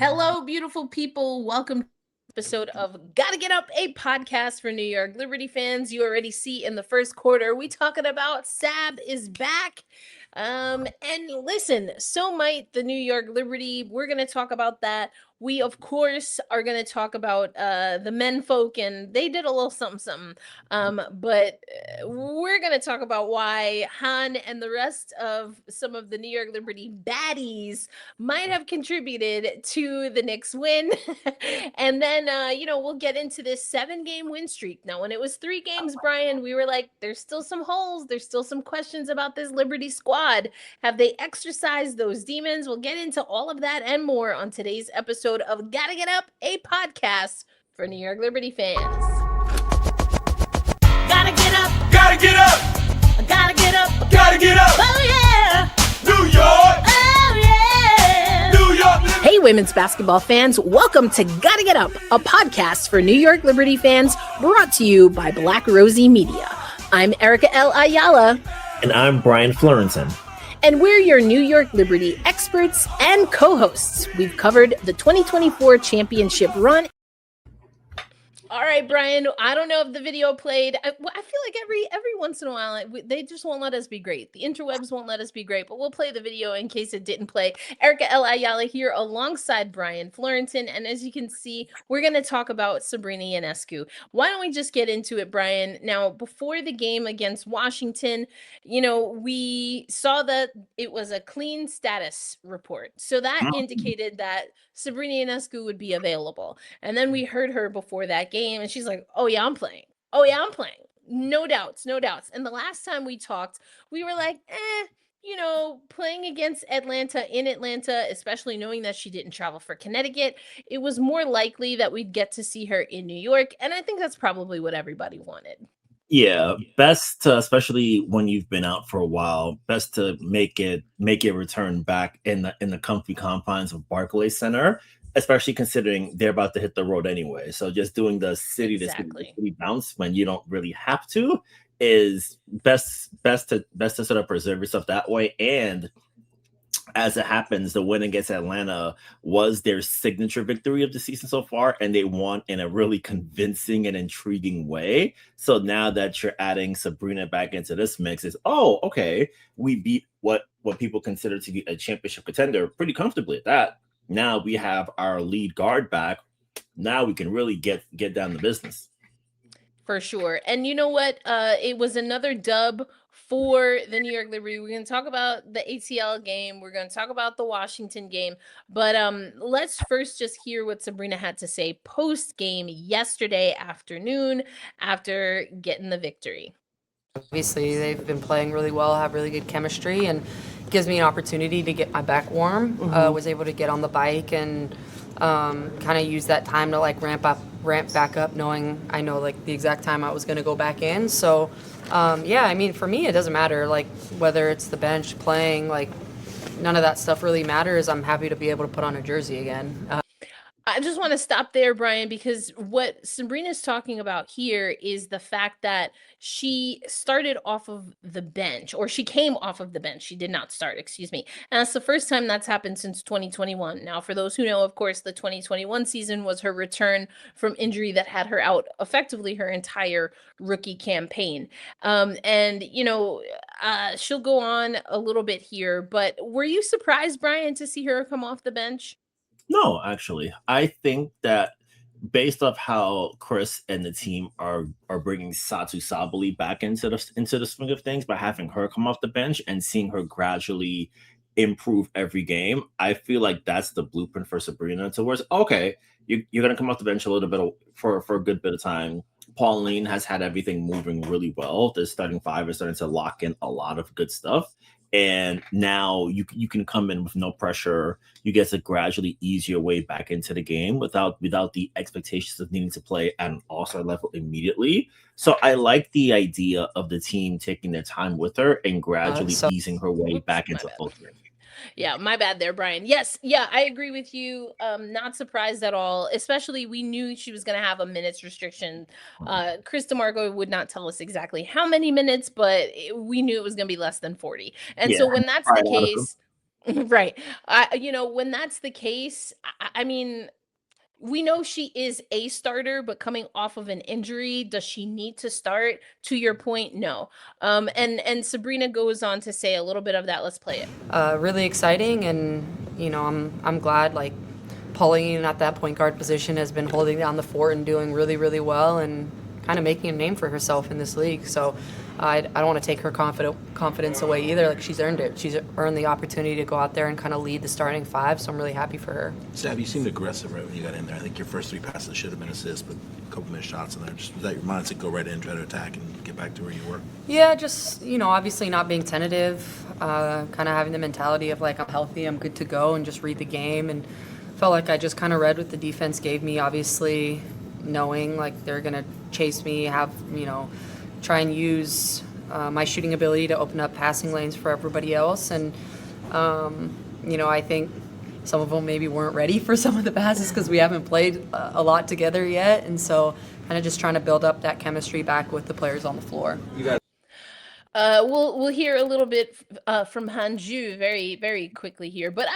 Hello, beautiful people. Welcome to the episode of Gotta Get Up, a podcast for New York Liberty fans. You already see in the first quarter, we talking about Sab is back. And listen, so might the New York Liberty. We're gonna talk about that. We of course are gonna talk about the men folk, and they did a little something. But we're gonna talk about why Han and the rest of some of the New York Liberty baddies might have contributed to the Knicks win. And then, we'll get into this 7-game win streak. Now, when it was 3 games, Brian, we were like, there's still some holes. There's still some questions about this Liberty squad. Have they exercised those demons? We'll get into all of that and more on today's episode of Gotta Get Up, a podcast for New York Liberty fans. Gotta get up. Gotta get up. Gotta get up. Gotta get up. Oh, yeah. New York. Hey, women's basketball fans, welcome to Gotta Get Up, a podcast for New York Liberty fans brought to you by Black Rosie Media. I'm Erica L. Ayala. And I'm Brian Florenson. And we're your New York Liberty experts and co-hosts. We've covered the 2024 championship run. All right, Brian, I don't know if the video played. I feel like every once in a while, they just won't let us be great. The interwebs won't let us be great, but we'll play the video in case it didn't play. Erica L. Ayala here alongside Brian Florenson. And as you can see, we're going to talk about Sabrina Ionescu. Why don't we just get into it, Brian? Now, before the game against Washington, we saw that it was a clean status report. So that indicated that Sabrina Ionescu would be available. And then we heard her before that game, and she's like, oh yeah, I'm playing. No doubts. And the last time we talked, we were like, playing against Atlanta in Atlanta, especially knowing that she didn't travel for Connecticut, it was more likely that we'd get to see her in New York. And I think that's probably what everybody wanted. Yeah, best to, especially when you've been out for a while, best to make it return back in the comfy confines of Barclays Center, especially considering they're about to hit the road anyway. So just doing the city to city bounce when you don't really have to is best to sort of preserve yourself that way. And as it happens, the win against Atlanta was their signature victory of the season so far, and they won in a really convincing and intriguing way. So now that you're adding Sabrina back into this mix, is okay, we beat what people consider to be a championship contender pretty comfortably at that. Now we have our lead guard back. Now we can really get down to business. For sure. And you know what? It was another dub for the New York Liberty. We're going to talk about the ATL game. We're going to talk about the Washington game. But let's first just hear what Sabrina had to say post-game yesterday afternoon after getting the victory. Obviously, they've been playing really well, have really good chemistry, and gives me an opportunity to get my back warm. Was able to get on the bike and kind of use that time to ramp back up, knowing I know the exact time I was going to go back in. So for me it doesn't matter whether it's the bench playing, none of that stuff really matters. I'm happy to be able to put on a jersey again. I just want to stop there, Brian, because what Sabrina's talking about here is the fact that she started off of the bench, or she came off of the bench. She did not start, excuse me. And that's the first time that's happened since 2021. Now, for those who know, of course, the 2021 season was her return from injury that had her out effectively her entire rookie campaign. She'll go on a little bit here, but were you surprised, Brian, to see her come off the bench? No, actually, I think that based off how Chris and the team are bringing Satou Sabally back into the swing of things by having her come off the bench and seeing her gradually improve every game, I feel like that's the blueprint for Sabrina. Towards you're gonna come off the bench a little bit for a good bit of time. Pauline has had everything moving really well. The starting five is starting to lock in a lot of good stuff. And now you can come in with no pressure. You get to gradually ease your way back into the game without the expectations of needing to play at an all-star level immediately. So I like the idea of the team taking their time with her and gradually easing her way back into full game. Yeah, my bad there, Brian. Yes, yeah, I agree with you. Not surprised at all. Especially, we knew she was going to have a minutes restriction. Chris DeMarco would not tell us exactly how many minutes, but we knew it was going to be less than 40. And so when that's the case, Right. When that's the case, I mean, we know she is a starter, but coming off of an injury, does she need to start? To your point, no. And Sabrina goes on to say a little bit of that. Let's play it. Really exciting, and I'm glad like Pauline at that point guard position has been holding down the fort and doing really really well and kind of making a name for herself in this league. So I don't want to take her confidence away either. Like she's earned it. She's earned the opportunity to go out there and kind of lead the starting five. So I'm really happy for her. Sab, you seemed aggressive right when you got in there. I think your first 3 passes should have been assists, but a couple missed shots in there. Just was that your mindset? Go right in, try to attack, and get back to where you were. Yeah, just obviously not being tentative, kind of having the mentality of like I'm healthy, I'm good to go, and just read the game. And felt like I just kind of read what the defense gave me. Obviously, knowing like they're gonna chase me, have try and use my shooting ability to open up passing lanes for everybody else. And I think some of them maybe weren't ready for some of the passes because we haven't played a lot together yet, and so kind of just trying to build up that chemistry back with the players on the floor. We'll hear a little bit from Hanju very, very quickly here, but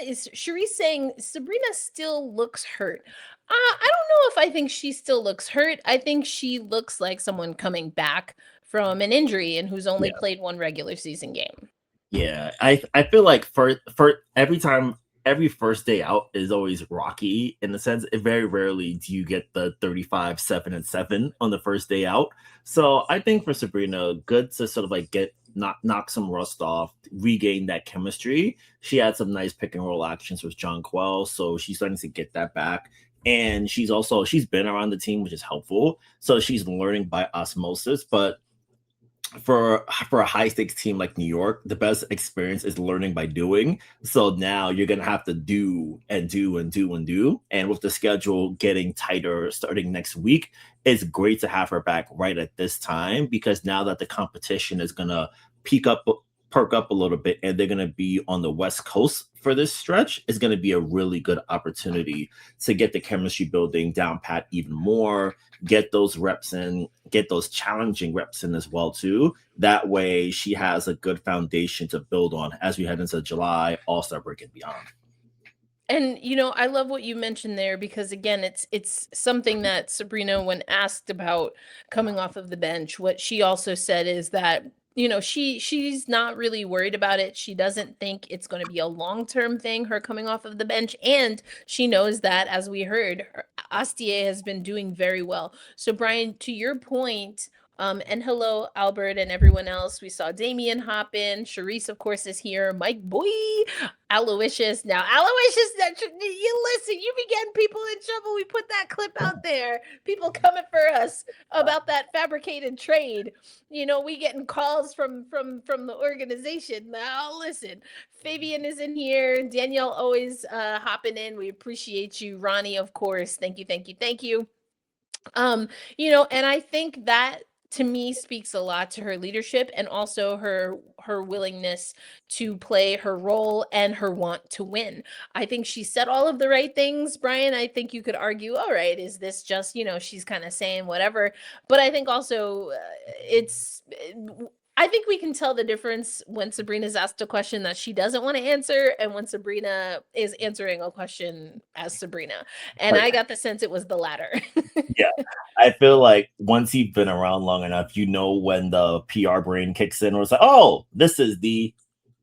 is Cherise saying Sabrina still looks hurt? I don't know if I think she still looks hurt. I think she looks like someone coming back from an injury and who's only played one regular season game. Yeah, I feel like for every first day out is always rocky in the sense very rarely do you get the 35, 7, and 7 on the first day out. So I think for Sabrina, good to sort of like knock some rust off, regain that chemistry. She had some nice pick and roll actions with John Quell, so she's starting to get that back. And she's been around the team, which is helpful. So she's learning by osmosis, but for a high stakes team like New York, the best experience is learning by doing. So now you're gonna have to do and do and do and do. And with the schedule getting tighter starting next week, it's great to have her back right at this time because now that the competition is gonna perk up a little bit and they're gonna be on the West Coast for this stretch, is gonna be a really good opportunity to get the chemistry building down pat even more, get those reps in, get those challenging reps in as well too. That way she has a good foundation to build on as we head into July, All-Star break and beyond. And I love what you mentioned there because again, it's something that Sabrina, when asked about coming off of the bench, what she also said is that she's not really worried about it. She doesn't think it's going to be a long-term thing, her coming off of the bench. And she knows that, as we heard, Astier has been doing very well. So Brian, to your point, and hello, Albert and everyone else. We saw Damien hop in. Charisse, of course, is here. Mike Boy, Aloysius. Now, Aloysius, you listen, you be getting people in trouble. We put that clip out there. People coming for us about that fabricated trade. We getting calls from the organization. Now, listen, Fabian is in here. Danielle always hopping in. We appreciate you. Ronnie, of course. Thank you, thank you, thank you. And I think that to me speaks a lot to her leadership and also her willingness to play her role and her want to win. I think she said all of the right things, Brian. I think you could argue, all right, is this just, she's kind of saying whatever, but I think also I think we can tell the difference when Sabrina's asked a question that she doesn't want to answer and when Sabrina is answering a question as Sabrina. And I got the sense it was the latter. Yeah, I feel like once you've been around long enough, when the PR brain kicks in, or it's like, oh, this is the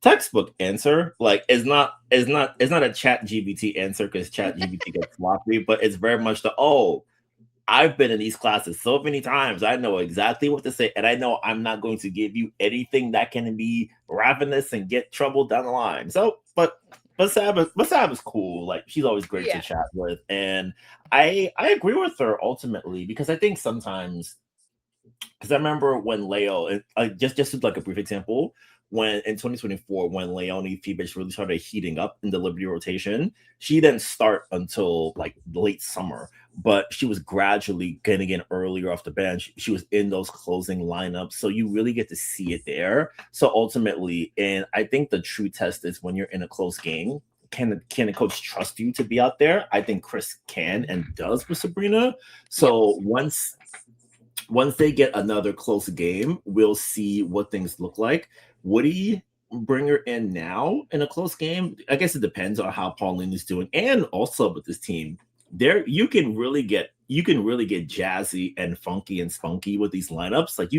textbook answer. Like, it's not a Chat GBT answer because Chat GBT gets sloppy, but it's very much I've been in these classes so many times. I know exactly what to say, and I know I'm not going to give you anything that can be ravenous and get trouble down the line. So, but Sab is cool. Like, she's always great to chat with, and I agree with her ultimately because I think sometimes, because I remember when Leo, just like a brief example, when in 2024, when Leonie Fibich really started heating up in the Liberty rotation, she didn't start until like late summer, but she was gradually getting in earlier off the bench. She was in those closing lineups, so you really get to see it there. So ultimately, and I think the true test is when you're in a close game, can the coach trust you to be out there? I think Chris can and does with Sabrina. So once they get another close game, we'll see what things look like. Woody bring her in now in a close game, I guess it depends on how Pauline is doing, and also with this team. There, you can really get jazzy and funky and spunky with these lineups. Like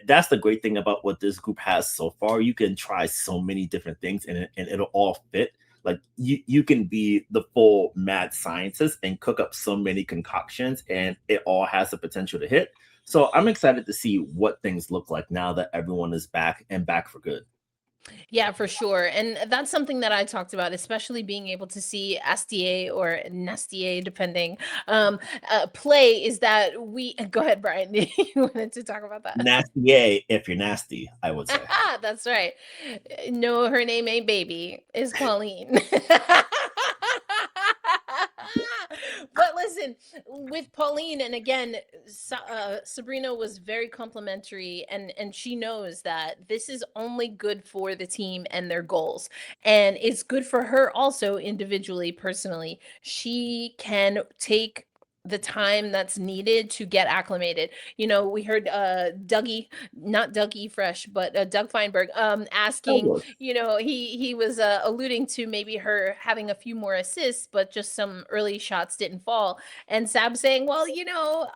that's the great thing about what this group has so far. You can try so many different things and it'll all fit. Like you can be the full mad scientist and cook up so many concoctions, and it all has the potential to hit. So I'm excited to see what things look like now that everyone is back and back for good. Yeah, for sure. And that's something that I talked about, especially being able to see Astier or Nastier, depending, play, is that go ahead, Brian. You wanted to talk about that. Nasty if you're nasty, I would say. That's right. No, her name ain't Baby. It's Pauline. But listen, with Pauline, and again, Sabrina was very complimentary, and she knows that this is only good for the team and their goals, and it's good for her also individually, personally. She can take the time that's needed to get acclimated. You know, we heard Dougie, not Dougie Fresh, but Doug Feinberg asking, you know, he was alluding to maybe her having a few more assists, but just some early shots didn't fall. And Sab saying, well, you know,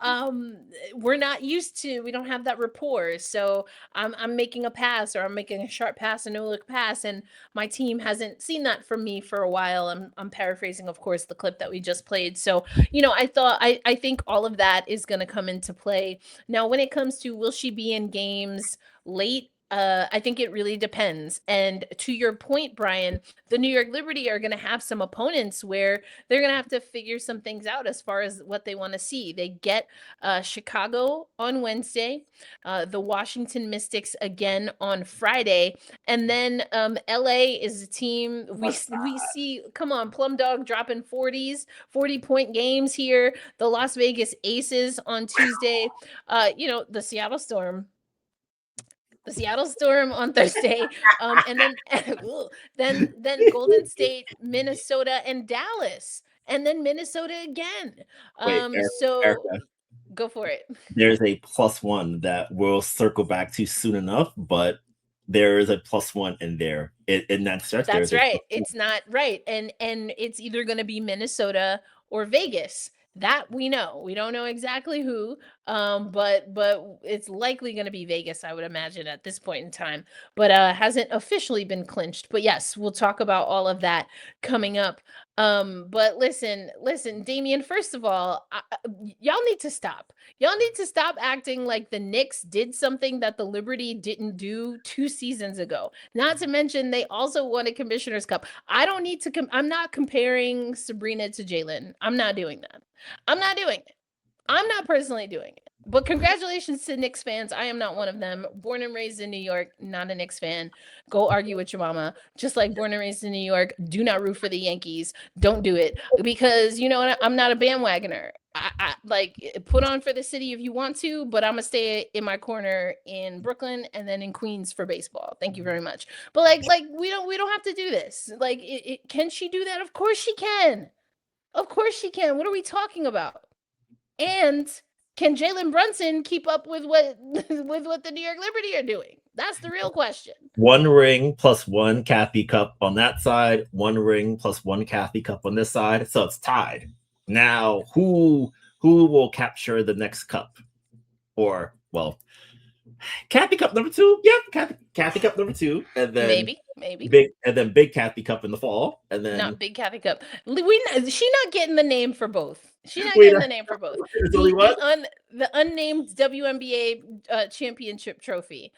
we're not used to, we don't have that rapport. So I'm making a pass, or I'm making a sharp pass, a no look pass, and my team hasn't seen that from me for a while. I'm paraphrasing, of course, the clip that we just played. So, you know, I think all of that is going to come into play. Now, when it comes to will she be in games late, I think it really depends. And to your point, Brian, the New York Liberty are going to have some opponents where they're going to have to figure some things out as far as what they want to see. They get Chicago on Wednesday, the Washington Mystics again on Friday, and then LA is a team we see. Come on, Plum Dog dropping 40-point games here. The Las Vegas Aces on Tuesday. You know, the Seattle Storm on Thursday, and then Golden State, Minnesota, and Dallas, and then Minnesota again. Erica, Go for it. there's a +1 that we'll circle back to soon enough, but there is a +1 in there in that stretch. That's right. It's not right, and it's either going to be Minnesota or Vegas. That we know. We don't know exactly who, but it's likely going to be Vegas, I would imagine, at this point in time. But hasn't officially been clinched. But yes, we'll talk about all of that coming up. But listen, Damian, first of all, y'all need to stop. Y'all need to stop acting like the Knicks did something that the Liberty didn't do 2 seasons ago. Not to mention, they also won a Commissioner's Cup. I don't need to, I'm not comparing Sabrina to Jalen. I'm not doing that. I'm not doing it. I'm not personally doing it. But congratulations to Knicks fans. I am not one of them. Born and raised in New York, not a Knicks fan. Go argue with your mama. Just like born and raised in New York, do not root for the Yankees. Don't do it. Because, you know, I'm not a bandwagoner. I like, put on for the city if you want to, but I'm gonna stay in my corner in Brooklyn and then in Queens for baseball. Thank you very much. But like we don't have to do this. Like, can she do that? Of course she can. Of course she can. What are we talking about? And can Jalen Brunson keep up with what the New York Liberty are doing? That's the real question. 1 ring +1 Kathy Cup on that side, 1 ring +1 Kathy Cup on this side. So it's tied. Now, who will capture the next cup? Or, well, Kathy Cup number 2. Yeah, Kathy Cup number 2. And then maybe Big Kathy Cup in the fall. And then not Big Kathy Cup. She not getting the name for both. She's not getting the name for both. The unnamed WNBA championship trophy,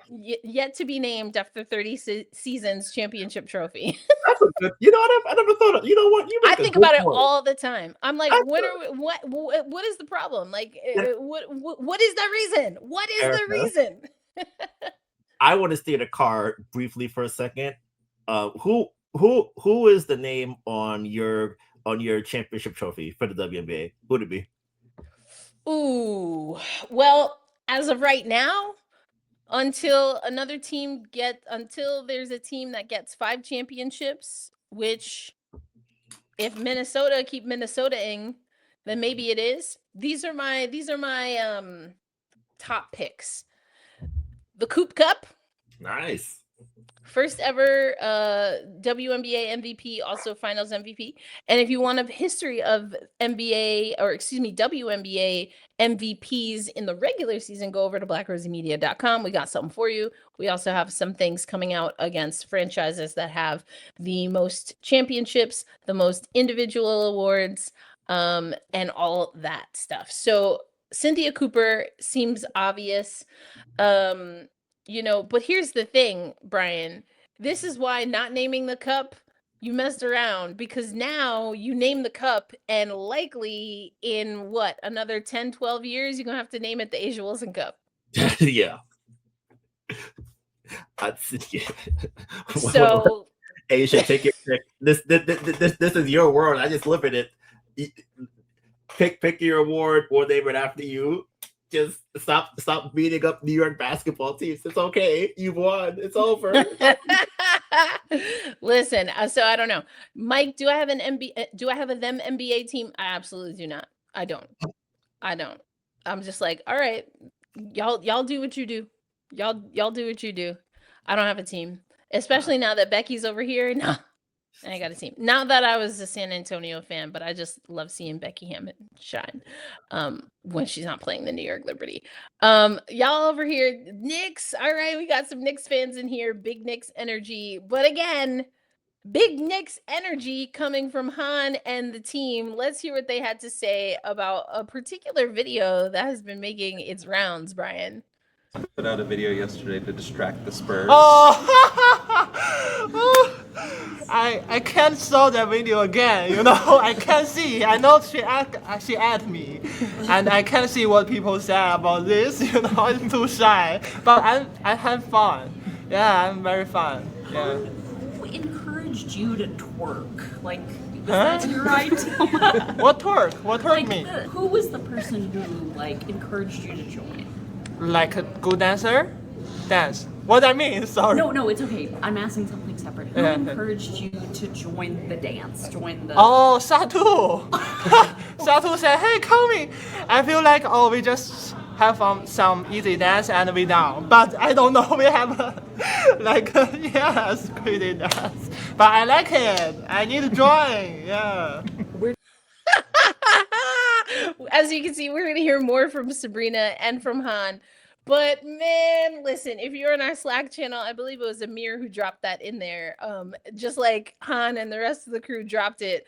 yet to be named after 30 seasons championship trophy. That's a good, you know what? I never thought of. You know what? I think about it all the time. I'm like, what is the problem? Like, what is the reason? What is the reason? I want to stay in the car briefly for a second. Who is the name on your championship trophy for the WNBA? Who would it be? Ooh, well, as of right now, until there's a team that gets 5 championships, which if Minnesota keep Minnesotaing, then maybe it is. These are my top picks. The Coop Cup. Nice. First ever WNBA MVP, also Finals MVP. And if you want a history of WNBA MVPs in the regular season, go over to blackrosymedia.com. We got something for you. We also have some things coming out against franchises that have the most championships, the most individual awards, and all that stuff. So Cynthia Cooper seems obvious. But here's the thing, Brian. This is why not naming the cup, you messed around, because now you name the cup and likely in another 10, 12 years, you're going to have to name it the Asia Wilson Cup. Yeah. So Asia, take your pick. This is your world. I just live in it. Pick your award. We'll name it after you. Just stop beating up New York basketball teams. It's okay. You've won. It's over. Listen, so I don't know. Mike, do I have an NBA? Do I have a them NBA team? I absolutely do not. I don't. I'm just like, all right, y'all do what you do. Y'all do what you do. I don't have a team, especially now that Becky's over here. No, I got a team. Not that I was a San Antonio fan, but I just love seeing Becky Hammond shine when she's not playing the New York Liberty. Y'all over here, Knicks. All right, we got some Knicks fans in here. Big Knicks energy. But again, big Knicks energy coming from Han and the team. Let's hear what they had to say about a particular video that has been making its rounds, Brian. Put out a video yesterday to distract the Spurs. I can't saw that video again. I can't see. I know she asked me, and I can't see what people say about this. I'm too shy, but I had fun. Yeah, I'm very fun. Yeah. Who encouraged you to twerk? Like, was that your idea? What twerk? What twerk Like, mean? who was the person who encouraged you to join? Like a good dancer? Dance. What I mean? Sorry. No, it's okay. I'm asking something separate. Who Yeah. encouraged you to join the dance? Join the. Oh, Satu! Satu said, "Hey, call me." I feel like we just have some easy dance and we down. But I don't know. We have yes, pretty dance. But I like it. I need to join. Yeah. As you can see, we're going to hear more from Sabrina and from Han. But man, listen, if you're on our Slack channel, I believe it was Amir who dropped that in there. Just like Han and the rest of the crew dropped it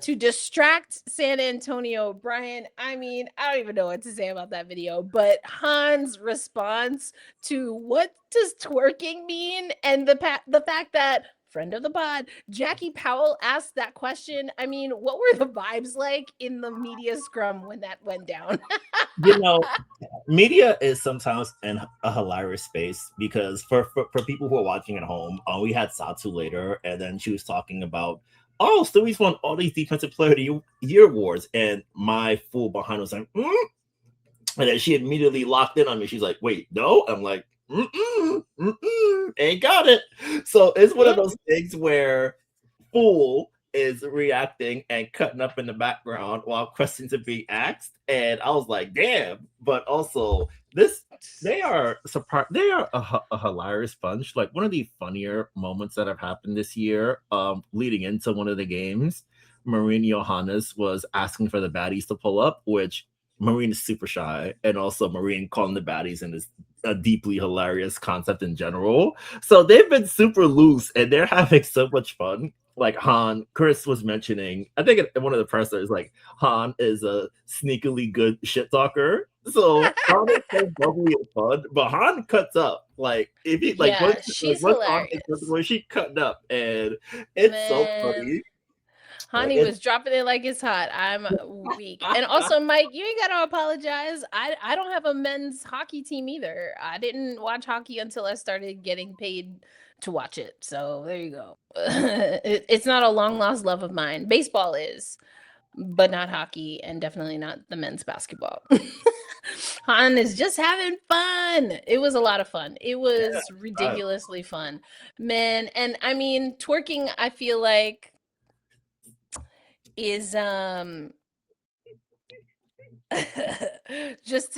to distract San Antonio. Brian, I mean, I don't even know what to say about that video, but Han's response to what does twerking mean, and the fact that friend of the pod, Jackie Powell asked that question. I mean, what were the vibes like in the media scrum when that went down? Media is sometimes in a hilarious space because for people who are watching at home, we had Satu later, and then she was talking about, Stewie's won all these Defensive Player of the Year awards, and my fool behind was like, and then she immediately locked in on me. She's like, wait, no? I'm like, ain't got it. So it's one of those things where fool is reacting and cutting up in the background while questions are being asked, and I was like, damn. But also they are a hilarious bunch. Like, one of the funnier moments that have happened this year, leading into one of the games, Marine Johannes was asking for the baddies to pull up, which Marine is super shy, and also Marine calling the baddies and is a deeply hilarious concept in general. So they've been super loose and they're having so much fun. Like Chris was mentioning, I think one of the pressers, like, Han is a sneakily good shit talker. So Han is so bubbly and fun, but Han cuts up. Like, if he she's hilarious. When she cutting up, and it's so funny. Honey was dropping it like it's hot. I'm weak. And also, Mike, you ain't got to apologize. I don't have a men's hockey team either. I didn't watch hockey until I started getting paid to watch it. So there you go. It's not a long lost love of mine. Baseball is, but not hockey, and definitely not the men's basketball. Han is just having fun. It was a lot of fun. It was ridiculously fun, man. And I mean, twerking, I feel like, is just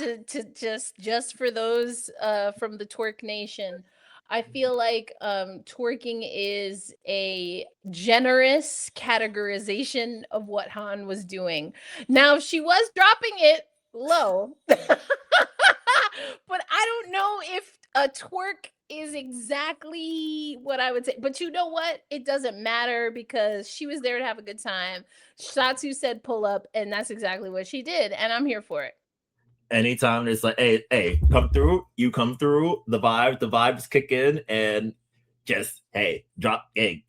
for those from the Twerk Nation, I feel like twerking is a generous categorization of what Han was doing. Now, she was dropping it low, but I don't know if a twerk is exactly what I would say. But you know what? It doesn't matter because she was there to have a good time. Shatsu said pull up, and that's exactly what she did, and I'm here for it. Anytime it's like, hey, come through, you come through, the vibes kick in, and just, hey, drop, hey,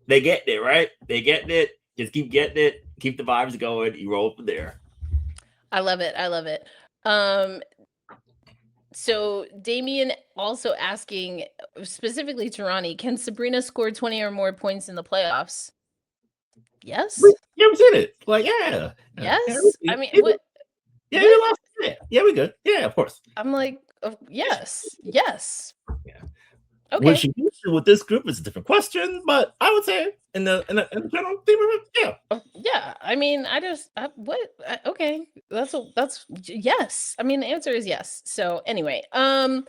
they get it, right? They get it, just keep getting it, keep the vibes going, you roll from there. I love it. So Damien also asking specifically to Ronnie, can Sabrina score 20 or more points in the playoffs? Yes. Yeah, we did it. Like, yeah. Yes. I mean, what? Yeah, we lost. Yeah, we good. Yeah, of course. I'm like, yes. Yeah. Okay. What she used to with this group is a different question, but I would say in the general theme of it, yeah. Yeah. I mean, okay. That's yes. I mean, the answer is yes. So anyway, Ronnie's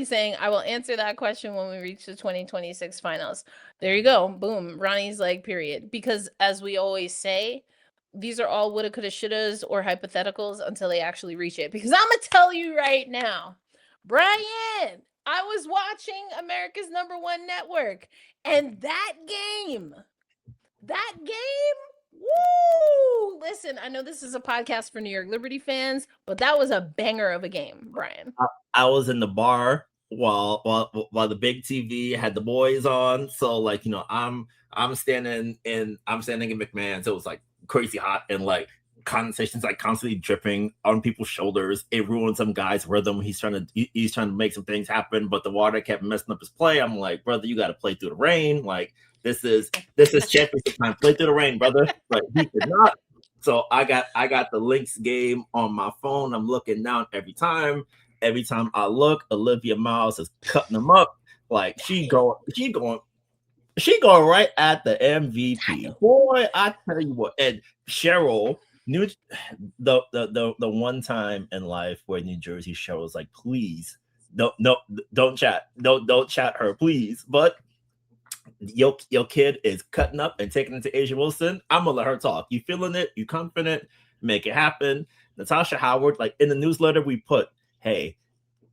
saying, I will answer that question when we reach the 2026 finals. There you go. Boom. Ronnie's like, period. Because as we always say, these are all woulda, coulda, shouldas or hypotheticals until they actually reach it. Because I'm going to tell you right now, Brian, I was watching America's #1 network, and that game, woo! Listen, I know this is a podcast for New York Liberty fans, but that was a banger of a game, Brian. I was in the bar while the big TV had the boys on, so like I'm standing in McMahon, so it was like crazy hot and like conversations like constantly dripping on people's shoulders. It ruined some guy's rhythm. He's trying to make some things happen, but the water kept messing up his play. I'm like, brother, you got to play through the rain. Like this is championship time. Play through the rain, brother. But he did not. So I got the Lynx game on my phone. I'm looking down every time. Every time I look, Olivia Miles is cutting them up. Like she going right at the MVP. Boy, I tell you what. And Cheryl knew the one time in life where New Jersey Cheryl was like, please don't chat her, please. But your kid is cutting up and taking it to Asia Wilson. I'm gonna let her talk. You feeling it? You confident? Make it happen. Natasha Howard, like in the newsletter we put, hey,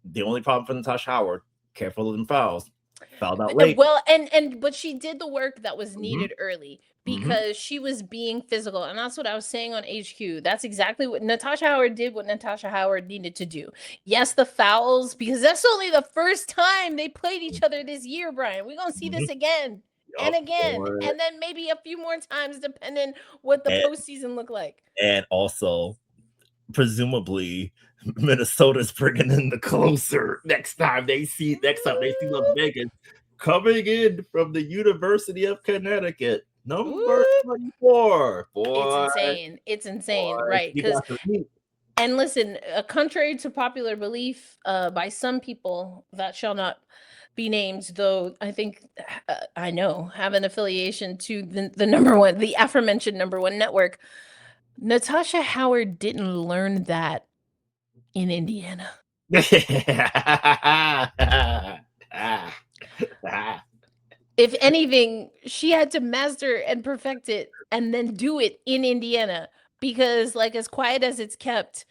the only problem for Natasha Howard, careful of them fouls. Fouled out late. Well, but she did the work that was needed early because she was being physical. And that's what I was saying on HQ. That's exactly what Natasha Howard did, what Natasha Howard needed to do. Yes, the fouls, because that's only the first time they played each other this year, Brian. We're going to see this again and again. And then maybe a few more times, depending what the postseason look like. And also, presumably, Minnesota's bringing in the closer next time they see Las Vegas coming in from the University of Connecticut, number 24. Boy, it's insane, right? And listen, contrary to popular belief by some people that shall not be named, though I think I know have an affiliation to the aforementioned #1 network. Natasha Howard didn't learn that in Indiana. If anything, she had to master and perfect it and then do it in Indiana because, like, as quiet as it's kept,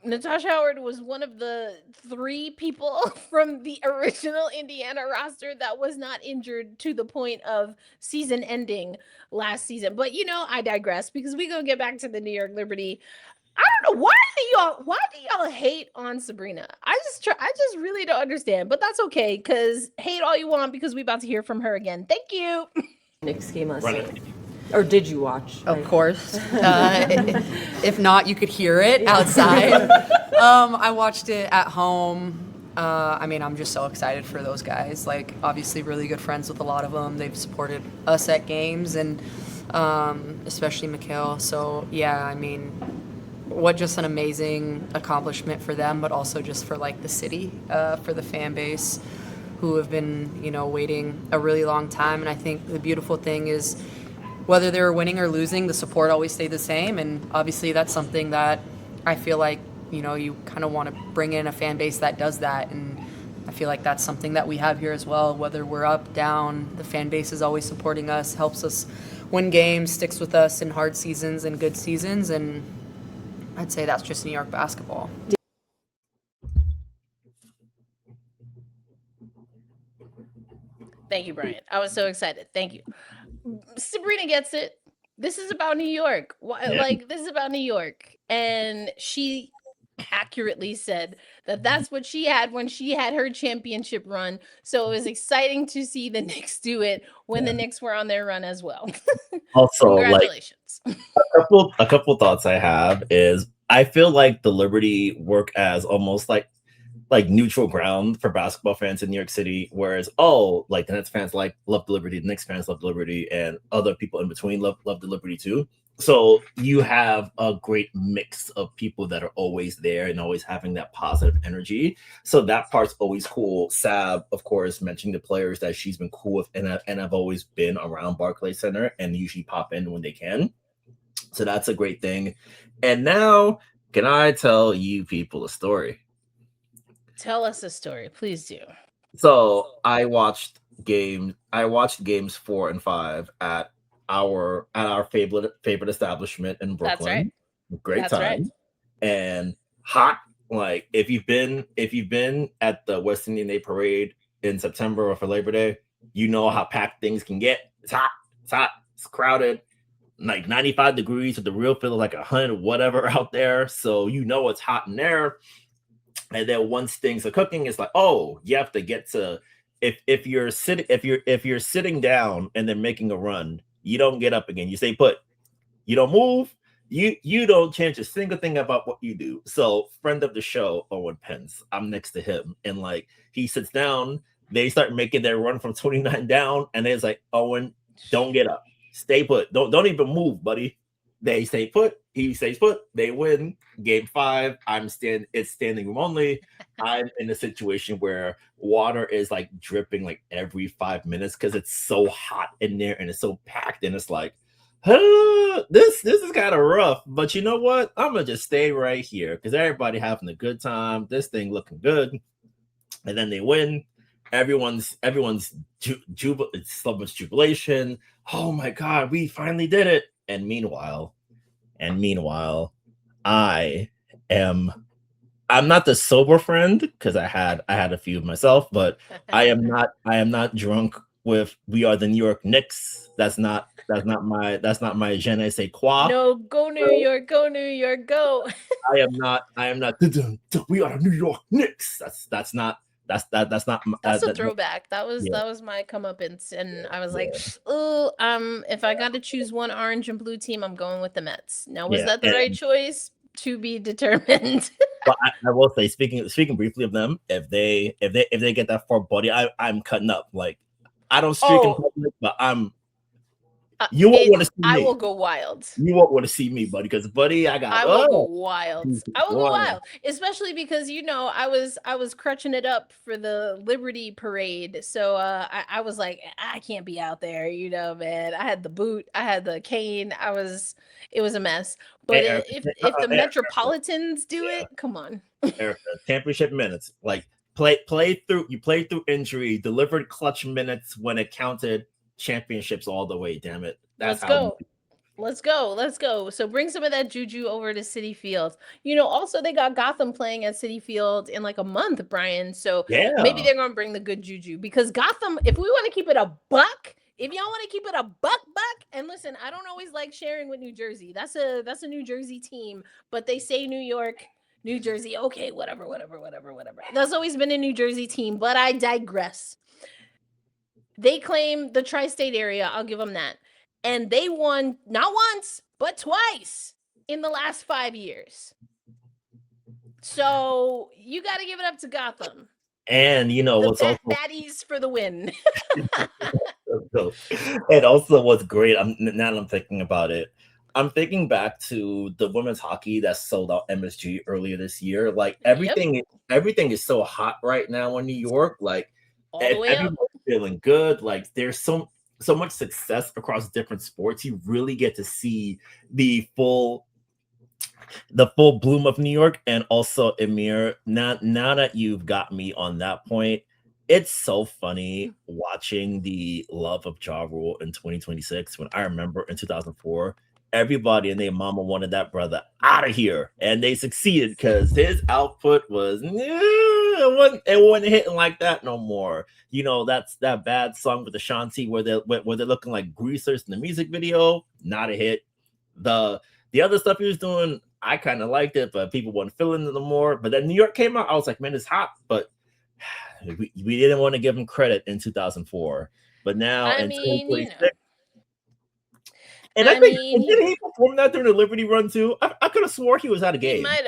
Natasha Howard was one of the 3 people from the original Indiana roster that was not injured to the point of season ending last season. But, I digress because we're going to get back to the New York Liberty. I don't know why do y'all hate on Sabrina? I just really don't understand, but that's okay because hate all you want because we about to hear from her again. Thank you. Knicks game last night. Or did you watch? Of course. If not, you could hear it outside. I watched it at home. I'm just so excited for those guys. Like, obviously, really good friends with a lot of them. They've supported us at games, and especially Mikhail. So, yeah, what just an amazing accomplishment for them, but also just for like the city, for the fan base who have been, waiting a really long time. And I think the beautiful thing is whether they were winning or losing, the support always stayed the same. And obviously that's something that I feel like, you kind of want to bring in a fan base that does that. And I feel like that's something that we have here as well. Whether we're up, down, the fan base is always supporting us, helps us win games, sticks with us in hard seasons and good seasons. And I'd say that's just New York basketball. Thank you, Brian. I was so excited. Thank you. Sabrina gets it. This is about New York. Like, this is about New York. And she accurately said that that's what she had when she had her championship run. So it was exciting to see the Knicks do it when the Knicks were on their run as well. Also, congratulations. A couple thoughts I have is I feel like the Liberty work as almost like neutral ground for basketball fans in New York City, whereas like the Nets fans love the Liberty, the Knicks fans love the Liberty, and other people in between love the Liberty too. So you have a great mix of people that are always there and always having that positive energy. So that part's always cool. Sab, of course, mentioning the players that she's been cool with, and I've always been around Barclays Center and usually pop in when they can. So that's a great thing. And now, can I tell you people a story? Tell us a story, please do. So I watched games 4 and 5 at our favorite establishment in Brooklyn. That's right. Great time. Right. And hot. Like if you've been at the West Indian Day Parade in September or for Labor Day, you know how packed things can get. It's hot. It's crowded. Like 95 degrees with the real feel like 100 whatever out there. So you know it's hot in there. And then once things are cooking, it's like, oh, you have to get to if you're sitting down and then making a run, you don't get up again. You stay put. You don't move. You don't change a single thing about what you do. So friend of the show, Owen Pence, I'm next to him, and like he sits down, they start making their run from 29 down, and it's like, Owen, don't get up. Stay put. Don't even move, buddy. They stay put. He stays put. They win. Game 5. It's standing room only. I'm in a situation where water is like dripping like every 5 minutes because it's so hot in there and it's so packed. And it's like, this is kind of rough. But you know what? I'm gonna just stay right here because everybody having a good time. This thing looking good. And then they win. Everyone's so much jubilation. Oh my God, we finally did it. And meanwhile, I'm not the sober friend because I had a few of myself, but I am not drunk with we are the New York Knicks. That's not my je ne sais quoi. No, go New York, go New York, go. I am not we are the New York Knicks. That's not a throwback. That was my comeuppance, and I was like, oh, if I got to choose one orange and blue team, I'm going with the Mets. Now, was that the right choice? To be determined. But I will say, speaking briefly of them, if they get that far, buddy, I'm cutting up. Like I don't streak in public, but you won't want to see me. I will go wild. You won't want to see me, buddy, because buddy, I will go wild. I will go wild, especially because I was crutching it up for the Liberty Parade, so I was like, I can't be out there, man. I had the boot, I had the cane, it was a mess. But if the Metropolitans do it, come on. Erica, championship minutes, like play through injury, delivered clutch minutes when it counted. Championships all the way, damn it. Let's go. So bring some of that juju over to Citi Field. Also they got Gotham playing at Citi Field in like a month, Brian. So maybe they're gonna bring the good juju because Gotham, if we want to keep it a buck, if y'all want to keep it a buck, and listen, I don't always like sharing with New Jersey. That's a New Jersey team, but they say New York, New Jersey. Okay, whatever. That's always been a New Jersey team, but I digress. They claim the tri-state area. I'll give them that. And they won not once, but twice in the last 5 years. So you got to give it up to Gotham. And what's also baddies for the win. And also what's great, now that I'm thinking about it, I'm thinking back to the women's hockey that sold out MSG earlier this year. Like everything is so hot right now in New York. Like all the way up. Feeling good. Like there's so much success across different sports. You really get to see the full the full bloom of New York. And also, Amir, now that you've got me on that point, it's so funny watching the love of Ja Rule in 2026. When I remember in 2004, everybody and their mama wanted that brother out of here, and they succeeded because his output was it wasn't hitting like that no more. That's that bad song with Ashanti where they're looking like greasers in the music video, not a hit. The other stuff he was doing, I kind of liked it, but people weren't feeling it no more. But then New York came out, I was like, man, it's hot, but we didn't want to give him credit in 2004. But now in 2026, and I think did he perform that during the Liberty Run too? I could have swore he was at a game. He might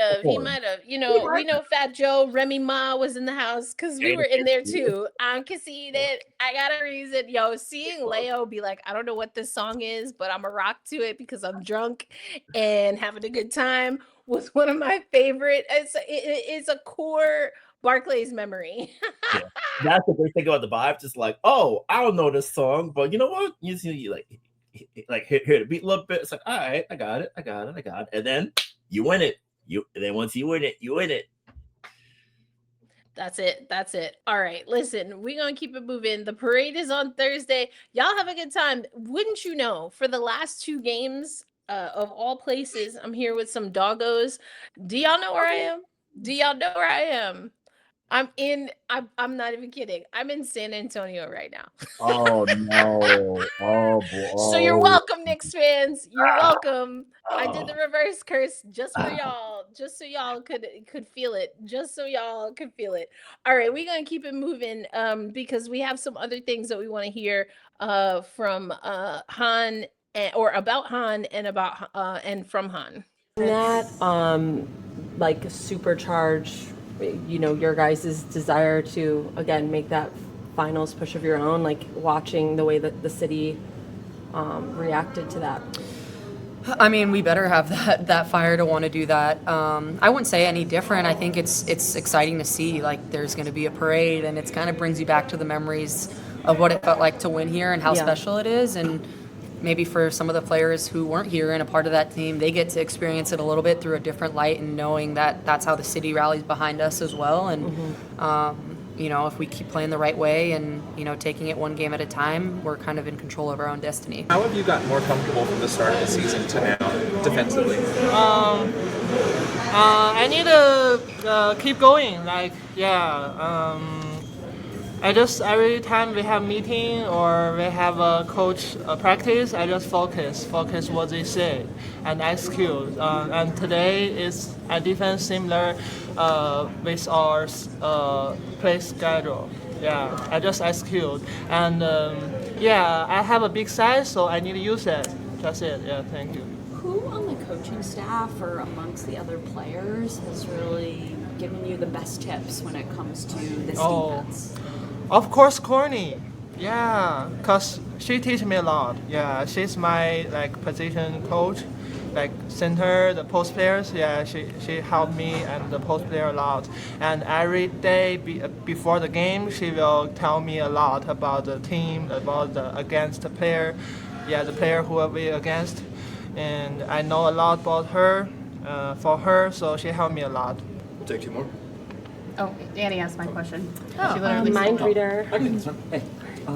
have. We know Fat Joe, Remy Ma was in the house because we were in there too. I'm conceited. I got a reason. Seeing Leo be like, I don't know what this song is, but I'm a rock to it because I'm drunk and having a good time was one of my favorite. It's a core Barclays memory. Yeah. That's the great thing about the vibe. Just like, oh, I don't know this song, but you know what? You hear the beat a little bit. It's like, all right, I got it. And then you win it. And then once you win it, you win it. That's it. All right, listen, we're going to keep it moving. The parade is on Thursday. Y'all have a good time. Wouldn't you know, for the last 2 games of all places, I'm here with some doggos. Do y'all know where I am? I'm not even kidding. I'm in San Antonio right now. Oh no. Oh boy. So you're welcome, Knicks fans. You're welcome. I did the reverse curse just for y'all, just so y'all could feel it. All right, we're gonna keep it moving because we have some other things that we want to hear from Han about Han and about and from Han. That supercharge, your guys' desire to again make that finals push of your own, like watching the way that the city reacted to that. I mean, we better have that fire to want to do that. I wouldn't say any different. I think it's exciting to see, like, there's going to be a parade, and it kind of brings you back to the memories of what it felt like to win here and how special it is. And maybe for some of the players who weren't here and a part of that team, they get to experience it a little bit through a different light and knowing that that's how the city rallies behind us as well. And, if we keep playing the right way and, taking it one game at a time, we're kind of in control of our own destiny. How have you gotten more comfortable from the start of the season to now defensively? I need to keep going. I just, every time we have meeting or we have a coach practice, I just focus what they say and execute. And today is a defense similar with our play schedule. Yeah, I just execute. And I have a big size, so I need to use it. That's it. Yeah, thank you. Who on the coaching staff or amongst the other players has really given you the best tips when it comes to this defense? Of course, Corny. Yeah, because she teaches me a lot. Yeah, she's my position coach, center, the post players. Yeah, she helped me and the post player a lot. And every day before the game, she will tell me a lot about the team, about the against the player. Yeah, the player who will be against. And I know a lot about her, for her, so she helped me a lot. We'll take 2 more. Oh, Danny asked my question. Mind reader. Okay, this one.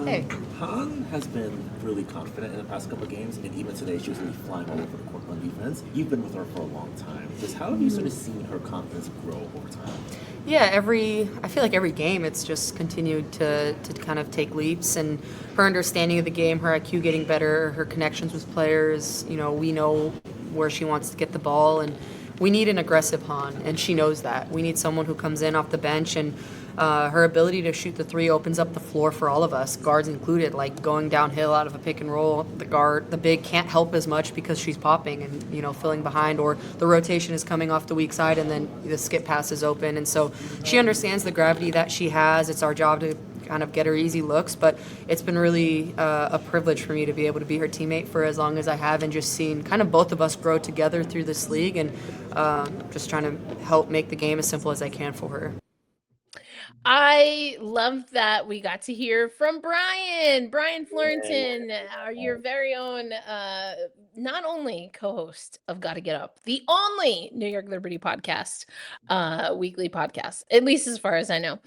Hey. Han has been really confident in the past couple of games, and even today she was really flying all over the court on defense. You've been with her for a long time. Just how have you sort of seen her confidence grow over time? Yeah, I feel like every game it's just continued to kind of take leaps, and her understanding of the game, her IQ getting better, her connections with players, we know where she wants to get the ball, and we need an aggressive Han, and she knows that. We need someone who comes in off the bench, and her ability to shoot the 3 opens up the floor for all of us, guards included, like going downhill out of a pick and roll. The big can't help as much because she's popping and, filling behind, or the rotation is coming off the weak side and then the skip pass is open. And so she understands the gravity that she has. It's our job to kind of get her easy looks, but it's been really a privilege for me to be able to be her teammate for as long as I have, and just seeing kind of both of us grow together through this league, and just trying to help make the game as simple as I can for her. I love that we got to hear from Brian Florentin, your very own, not only co-host of Gotta Get Up, the only New York Liberty podcast, weekly podcast, at least as far as I know,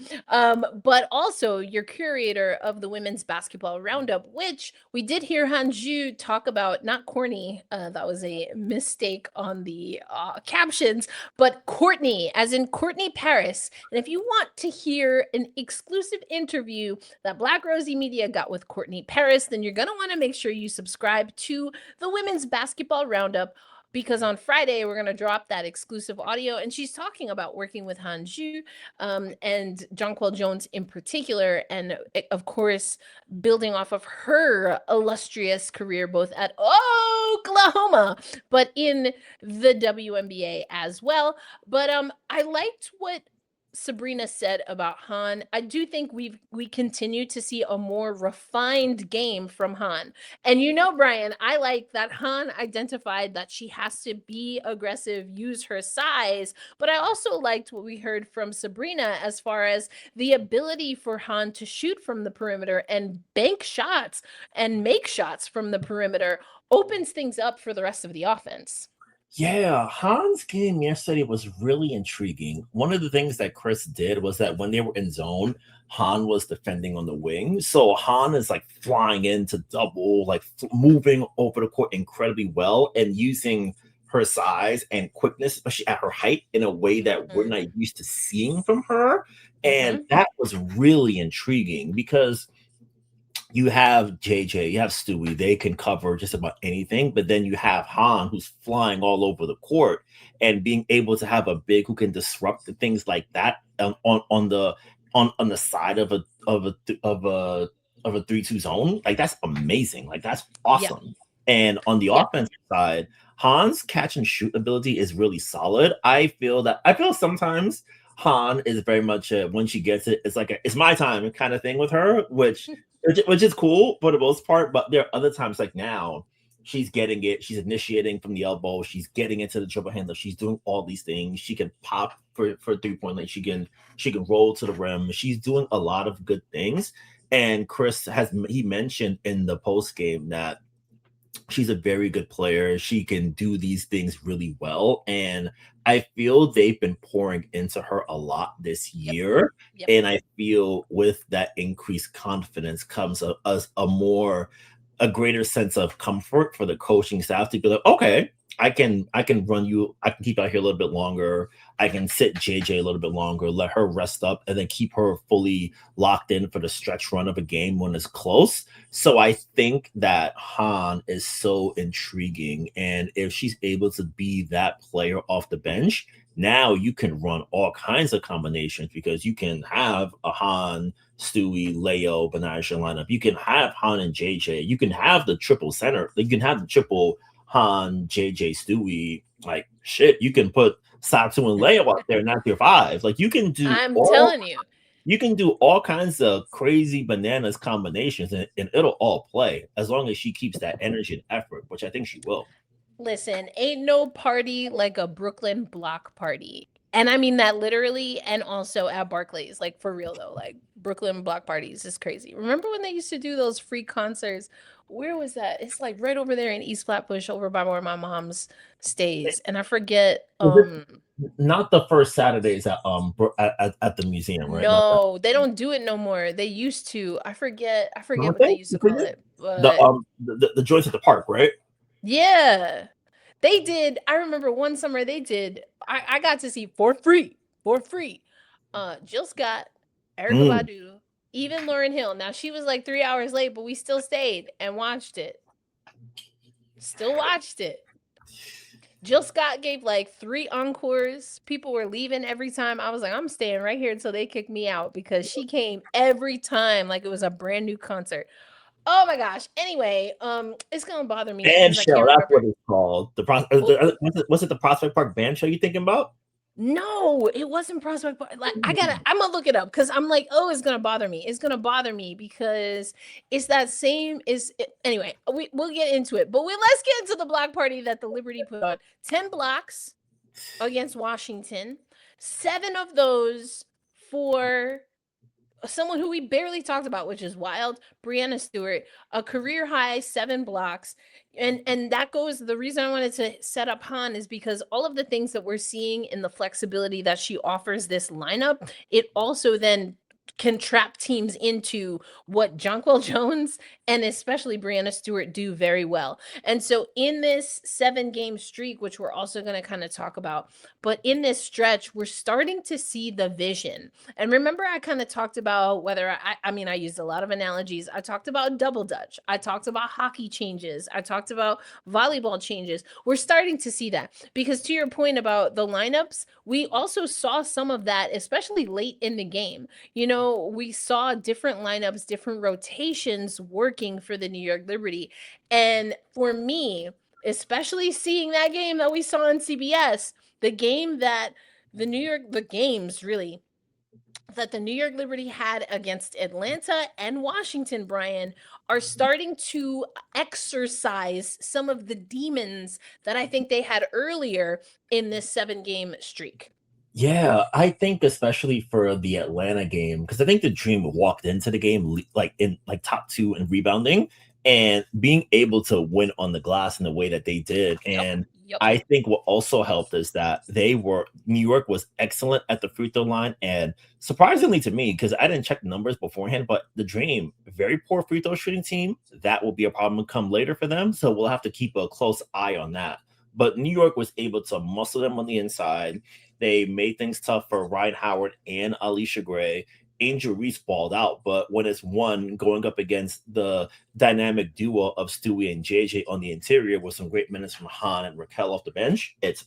but also your curator of the Women's Basketball Roundup, which we did hear Hanju talk about, not Courtney, that was a mistake on the captions, but Courtney, as in Courtney Paris. And if you want to hear an exclusive interview that Black Rosie Media got with Courtney Paris, then you're going to want to make sure you subscribe to the Women's Basketball Roundup, because on Friday we're going to drop that exclusive audio, and she's talking about working with Hanju and Jonquel Jones in particular, and of course building off of her illustrious career both at Oklahoma but in the WNBA as well. But I liked what Sabrina said about Han. I do think we continue to see a more refined game from Han. And Brian, I like that Han identified that she has to be aggressive, use her size, but I also liked what we heard from Sabrina as far as the ability for Han to shoot from the perimeter and bank shots and make shots from the perimeter opens things up for the rest of the offense. Yeah, Han's game yesterday was really intriguing. One of the things that Chris did was that when they were in zone, Han was defending on the wing. So Han is like flying into double, like moving over the court incredibly well and using her size and quickness, especially at her height, in a way that we're not used to seeing from her. And that was really intriguing because you have JJ, you have Stewie, they can cover just about anything, but then you have Han who's flying all over the court and being able to have a big who can disrupt the things like that on the side of a 3-2 zone. Like that's amazing. Like that's awesome. Yep. And on the offensive side, Han's catch and shoot ability is really solid. I feel sometimes Han is very much when she gets it, it's like it's my time kind of thing with her, which is cool for the most part. But there are other times like now she's getting it, she's initiating from the elbow, she's getting into the dribble handle, she's doing all these things. She can pop for 3-point line, she can roll to the rim. She's doing a lot of good things. And Chris he mentioned in the post game that she's a very good player. She can do these things really well. And I feel they've been pouring into her a lot this year. Yep. And I feel with that increased confidence comes a greater sense of comfort for the coaching staff to be like, okay, I can run you. I can keep out here a little bit longer. I can sit JJ a little bit longer, let her rest up, and then keep her fully locked in for the stretch run of a game when it's close. So I think that Han is so intriguing. And if she's able to be that player off the bench, now you can run all kinds of combinations because you can have a Han, Stewie, Leo, Benaja lineup. You can have Han and JJ. You can have the triple center. You can have the triple Han, JJ, Stewie. Like shit, you can put Satu and Leo out there, not your five. Like you can do. I'm telling you, you can do all kinds of crazy bananas combinations, and it'll all play as long as she keeps that energy and effort, which I think she will. Listen, ain't no party like a Brooklyn block party. And I mean that literally, and also at Barclays, like for real though, like Brooklyn block parties is crazy. Remember when they used to do those free concerts? Where was that? It's like right over there in East Flatbush, over by where my mom's stays. And I forget. Not the first Saturdays at the museum, right? No, they don't do it no more. They used to. I forget what they used to call it. But the joints at the park, right? Yeah, they did. I remember one summer they did. I got to see for free. Jill Scott, Erykah Badu, even Lauryn Hill. Now she was like 3 hours late, but we still stayed and watched it. Still watched it. Jill Scott gave like 3 encores. People were leaving every time. I was like, I'm staying right here until they kick me out because she came every time like it was a brand new concert. Oh my gosh. Anyway, it's gonna bother me. Band show, that's what it's called. Was it the Prospect Park band show you thinking about? No, it wasn't Prospect Park. Like I'm gonna look it up because I'm like, oh, it's gonna bother me. It's gonna bother me because it's that same anyway, we'll get into it. But let's get into the block party that the Liberty put on. 10 blocks against Washington. 7 of those for someone who we barely talked about, which is wild, Brianna Stewart, a career high 7 blocks. And that goes, the reason I wanted to set up Han is because all of the things that we're seeing in the flexibility that she offers this lineup, it also then can trap teams into what Jonquel Jones and especially Brianna Stewart do very well. And so in this 7-game streak, which we're also going to kind of talk about, but in this stretch, we're starting to see the vision. And remember, I kind of talked about whether I mean, I used a lot of analogies. I talked about double dutch. I talked about hockey changes. I talked about volleyball changes. We're starting to see that because to your point about the lineups, we also saw some of that, especially late in the game. You know, we saw different lineups, different rotations working for the New York Liberty. And for me, especially seeing that game that we saw on CBS, the game that the games really that the New York Liberty had against Atlanta and Washington, Brian, are starting to exercise some of the demons that I think they had earlier in this 7-game streak. Yeah, I think especially for the Atlanta game, because I think the Dream walked into the game like in like top 2 in rebounding and being able to win on the glass in the way that they did. And I think what also helped is that New York was excellent at the free throw line. And surprisingly to me, because I didn't check the numbers beforehand, but the Dream, very poor free throw shooting team. That will be a problem come later for them. So we'll have to keep a close eye on that. But New York was able to muscle them on the inside. They made things tough for Ryan Howard and Alicia Gray. Angel Reese balled out, but when it's one going up against the dynamic duo of Stewie and JJ on the interior with some great minutes from Han and Raquel off the bench, it's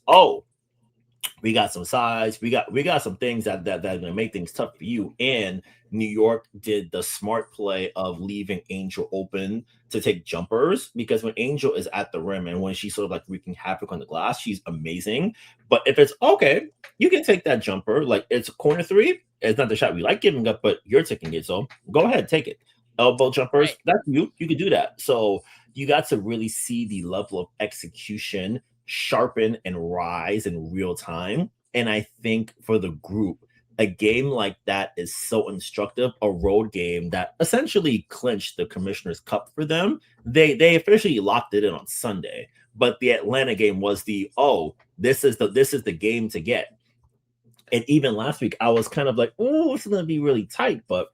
we got some size, we got some things that are gonna make things tough for you. And New York did the smart play of leaving Angel open to take jumpers, because when Angel is at the rim and when she's sort of like wreaking havoc on the glass, she's amazing. But if it's okay, you can take that jumper, like it's a corner 3. It's not the shot we like giving up, but you're taking it, so go ahead, take it. Elbow jumpers, right. That's you can do that. So you got to really see the level of execution sharpen and rise in real time. And I think for the group, a game like that is so instructive. A road game that essentially clinched the Commissioner's Cup for them. They officially locked it in on Sunday, but the Atlanta game was this is the game to get. And even last week, I was kind of like, oh, it's going to be really tight. But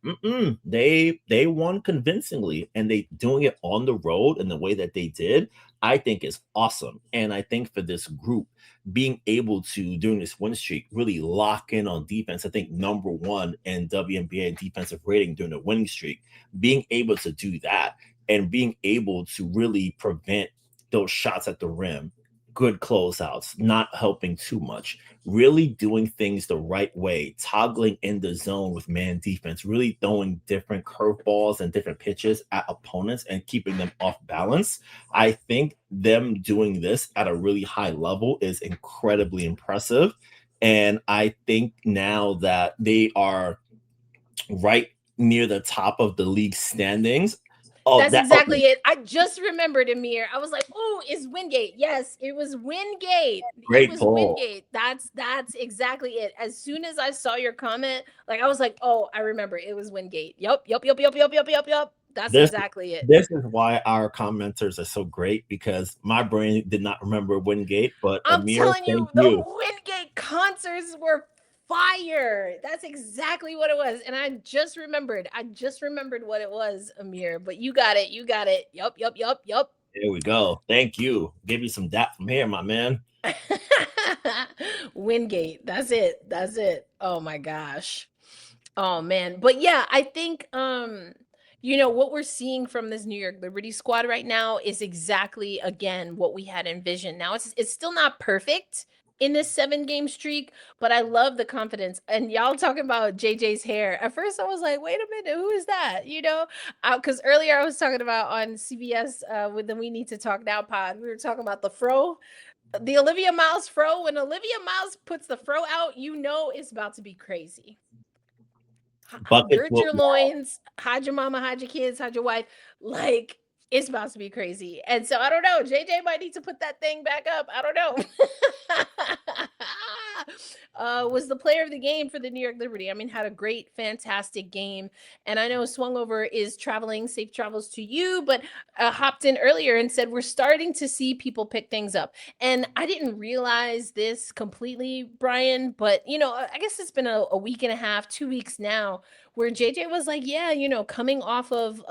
they won convincingly, and they doing it on the road in the way that they did, I think is awesome. And I think for this group, being able to, during this win streak, really lock in on defense, I think number 1 in WNBA defensive rating during the winning streak, being able to do that and being able to really prevent those shots at the rim, good closeouts, not helping too much, really doing things the right way, toggling in the zone with man defense, really throwing different curveballs and different pitches at opponents and keeping them off balance. I think them doing this at a really high level is incredibly impressive. And I think now that they are right near the top of the league standings, that's exactly it. I just remembered, Amir. I was like, oh, it's Wingate. Yes, it was Wingate. Great it was ball. Wingate. That's exactly it. As soon as I saw your comment, like I was like, oh, I remember. It was Wingate. Yup. That's exactly it. This is why our commenters are so great, because my brain did not remember Wingate, but I'm Amir, telling you, the Wingate concerts were fire. That's exactly what it was. And I just remembered what it was, Amir. But you got it. Yup. There we go. Thank you. Give you some dap from here, my man. Wingate. That's it. Oh my gosh. Oh man. But yeah, I think what we're seeing from this New York Liberty squad right now is exactly, again, what we had envisioned. Now it's still not perfect in this 7-game streak, but I love the confidence. And y'all talking about JJ's hair. At first I was like, wait a minute, who is that? Because earlier I was talking about on CBS with the We Need to Talk Now pod, we were talking about the fro, the Olivia Miles fro. When Olivia Miles puts the fro out, it's about to be crazy. Gird your loins, hide your mama, hide your kids, hide your wife. Like, it's about to be crazy. And so I don't know. JJ might need to put that thing back up. I don't know. was the player of the game for the New York Liberty. I mean, had a great, fantastic game. And I know Swung Over is traveling, safe travels to you, but hopped in earlier and said, we're starting to see people pick things up. And I didn't realize this completely, Brian, but, I guess it's been a week and a half, 2 weeks now, where JJ was like, yeah, coming off of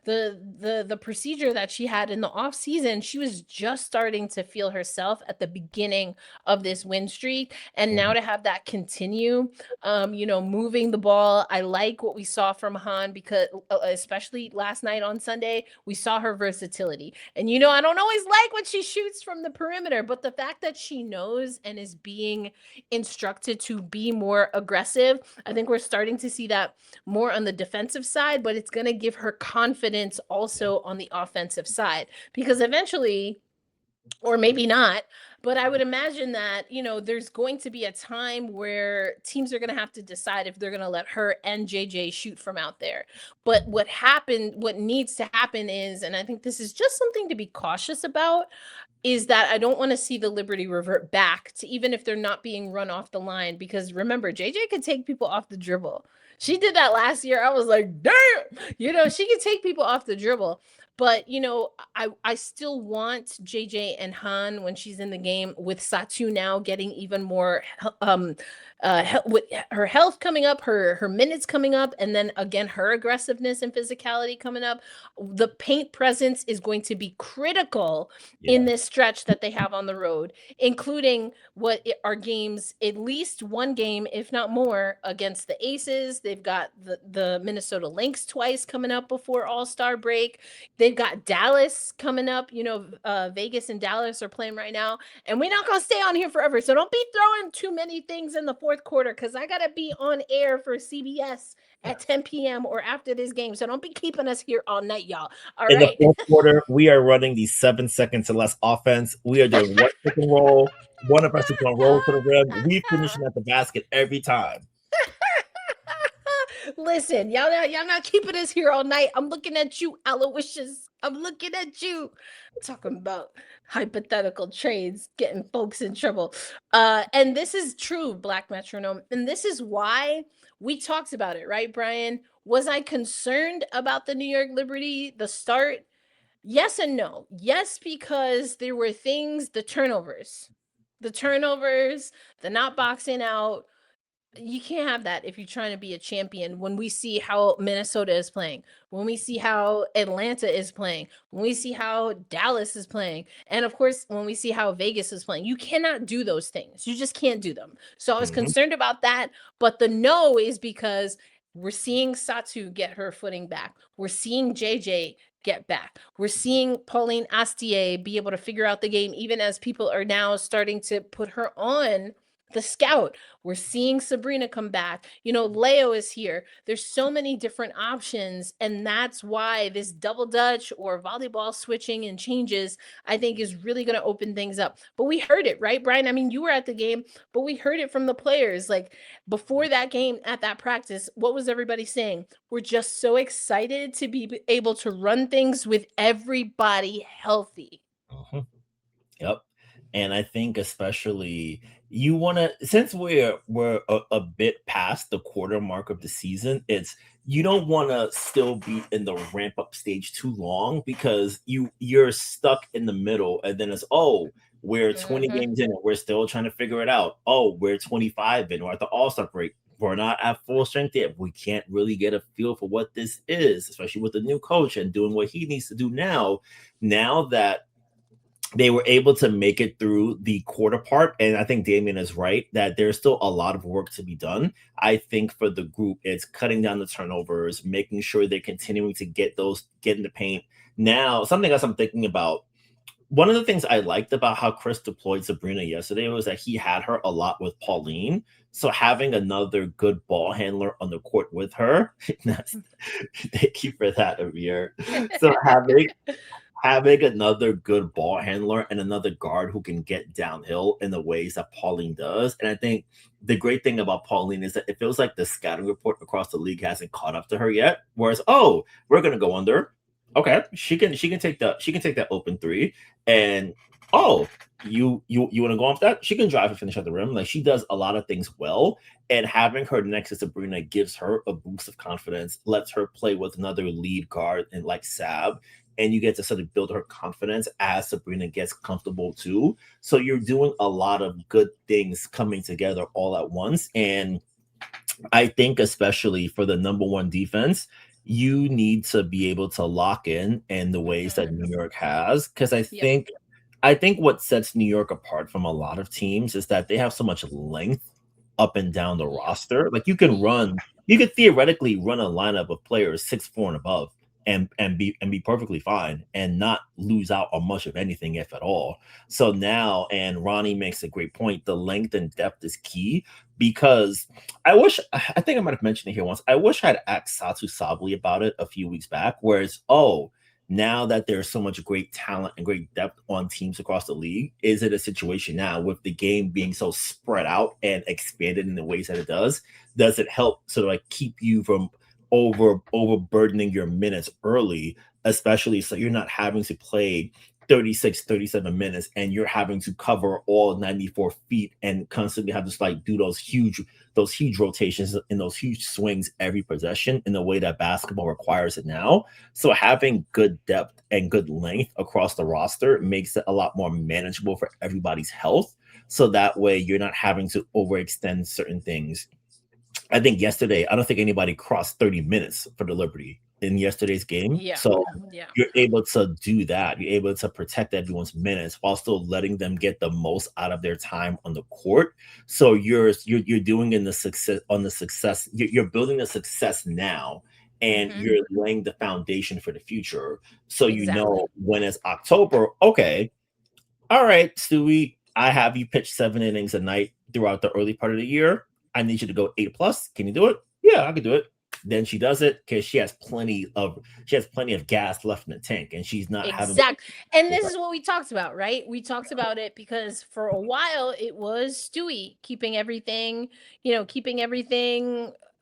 the procedure that she had in the off season, she was just starting to feel herself at the beginning of this win streak, and now to have that continue, moving the ball. I like what we saw from Han, because especially last night on Sunday, we saw her versatility. And I don't always like when she shoots from the perimeter, but the fact that she knows and is being instructed to be more aggressive, I think we're starting to see that more on the defensive side, but it's going to give her confidence also on the offensive side, because eventually, or maybe not, but I would imagine that, there's going to be a time where teams are going to have to decide if they're going to let her and JJ shoot from out there. But what needs to happen is, and I think this is just something to be cautious about, is that I don't want to see the Liberty revert back to even if they're not being run off the line, because remember, JJ could take people off the dribble. She did that last year. I was like, damn, she can take people off the dribble. But, I still want JJ and Han when she's in the game, with Satu now getting even more with her health coming up, her minutes coming up, and then again, her aggressiveness and physicality coming up. The paint presence is going to be critical in this stretch that they have on the road, including are games, at least one game, if not more, against the Aces. They've got the Minnesota Lynx twice coming up before All-Star break. They've got Dallas coming up. Vegas and Dallas are playing right now, and we're not going to stay on here forever. So don't be throwing too many things in the fourth quarter, because I got to be on air for CBS at 10 p.m. or after this game. So don't be keeping us here all night, y'all. All in right. the fourth quarter, we are running the 7 seconds or less offense. We are doing one pick and roll. One of us is going to roll to the rim. We finishing at the basket every time. Listen, y'all not keeping us here all night. I'm looking at you, Aloysius. I'm looking at you. Talking about hypothetical trades, getting folks in trouble. And this is true, Black Metronome. And this is why we talked about it, right, Brian? Was I concerned about the New York Liberty, the start? Yes and no. Yes, because there were things, the turnovers, the not boxing out. You can't have that if you're trying to be a champion. When we see how Minnesota is playing, when we see how Atlanta is playing, when we see how Dallas is playing, and of course, when we see how Vegas is playing, you cannot do those things. You just can't do them. So I was concerned about that. But the no is because we're seeing Satu get her footing back. We're seeing JJ get back. We're seeing Pauline Astier be able to figure out the game, even as people are now starting to put her on the scout. We're seeing Sabrina come back. Leo is here. There's so many different options, and that's why this double dutch or volleyball switching and changes, I think, is really going to open things up. But we heard it, right, Brian? I mean, you were at the game, but we heard it from the players. Like, before that game, at that practice, what was everybody saying? We're just so excited to be able to run things with everybody healthy. Yep. And I think especially you want to, since we're a bit past the quarter mark of the season, you don't want to still be in the ramp up stage too long, because you're stuck in the middle, and then it's, we're 20 games in and we're still trying to figure it out. We're 25 in, or at the All-Star break, we're not at full strength yet. We can't really get a feel for what this is, especially with the new coach and doing what he needs to do now that they were able to make it through the quarter part. And I think Damien is right that there's still a lot of work to be done. I think for the group, it's cutting down the turnovers, making sure they're continuing to get in the paint. Now, something else I'm thinking about, one of the things I liked about how Chris deployed Sabrina yesterday was that he had her a lot with Pauline. So having another good ball handler on the court with her, thank you for that, Amir. So having another good ball handler and another guard who can get downhill in the ways that Pauline does. And I think the great thing about Pauline is that it feels like the scouting report across the league hasn't caught up to her yet. Whereas, we're going to go under. Okay, she can take that open three, and you want to go off that? She can drive and finish at the rim. Like, she does a lot of things well, and having her next to Sabrina gives her a boost of confidence, lets her play with another lead guard and like Sab, and you get to sort of build her confidence as Sabrina gets comfortable too. So you're doing a lot of good things coming together all at once. And I think especially for the number one defense, you need to be able to lock in the ways that New York has. Because I think what sets New York apart from a lot of teams is that they have so much length up and down the roster. Like, you could theoretically run a lineup of players 6'4" and above and be perfectly fine and not lose out on much of anything, if at all. So now, and Ronnie makes a great point, the length and depth is key, because I think I might have mentioned it here once. I wish I'd asked Satu Sabli about it a few weeks back, whereas, now that there's so much great talent and great depth on teams across the league, is it a situation now with the game being so spread out and expanded in the ways that it does it help sort of like keep you from overburdening your minutes early, especially so you're not having to play 36, 37 minutes and you're having to cover all 94 feet and constantly have to like do those huge rotations and those huge swings every possession in the way that basketball requires it now. So having good depth and good length across the roster makes it a lot more manageable for everybody's health. So that way you're not having to overextend certain things. I think yesterday, I don't think anybody crossed 30 minutes for the Liberty in yesterday's game. Yeah. So you're able to do that. You're able to protect everyone's minutes while still letting them get the most out of their time on the court. So you're doing in the success. You're building the success now, and you're laying the foundation for the future. So you know when it's October, okay, all right, Stewie, I have you pitch 7 innings a night throughout the early part of the year. I need you to go 8+. Can you do it? Yeah, I can do it. Then she does it because she has plenty of gas left in the tank, and she's not having. And this is what we talked about, right? We talked about it because for a while it was Stewie keeping everything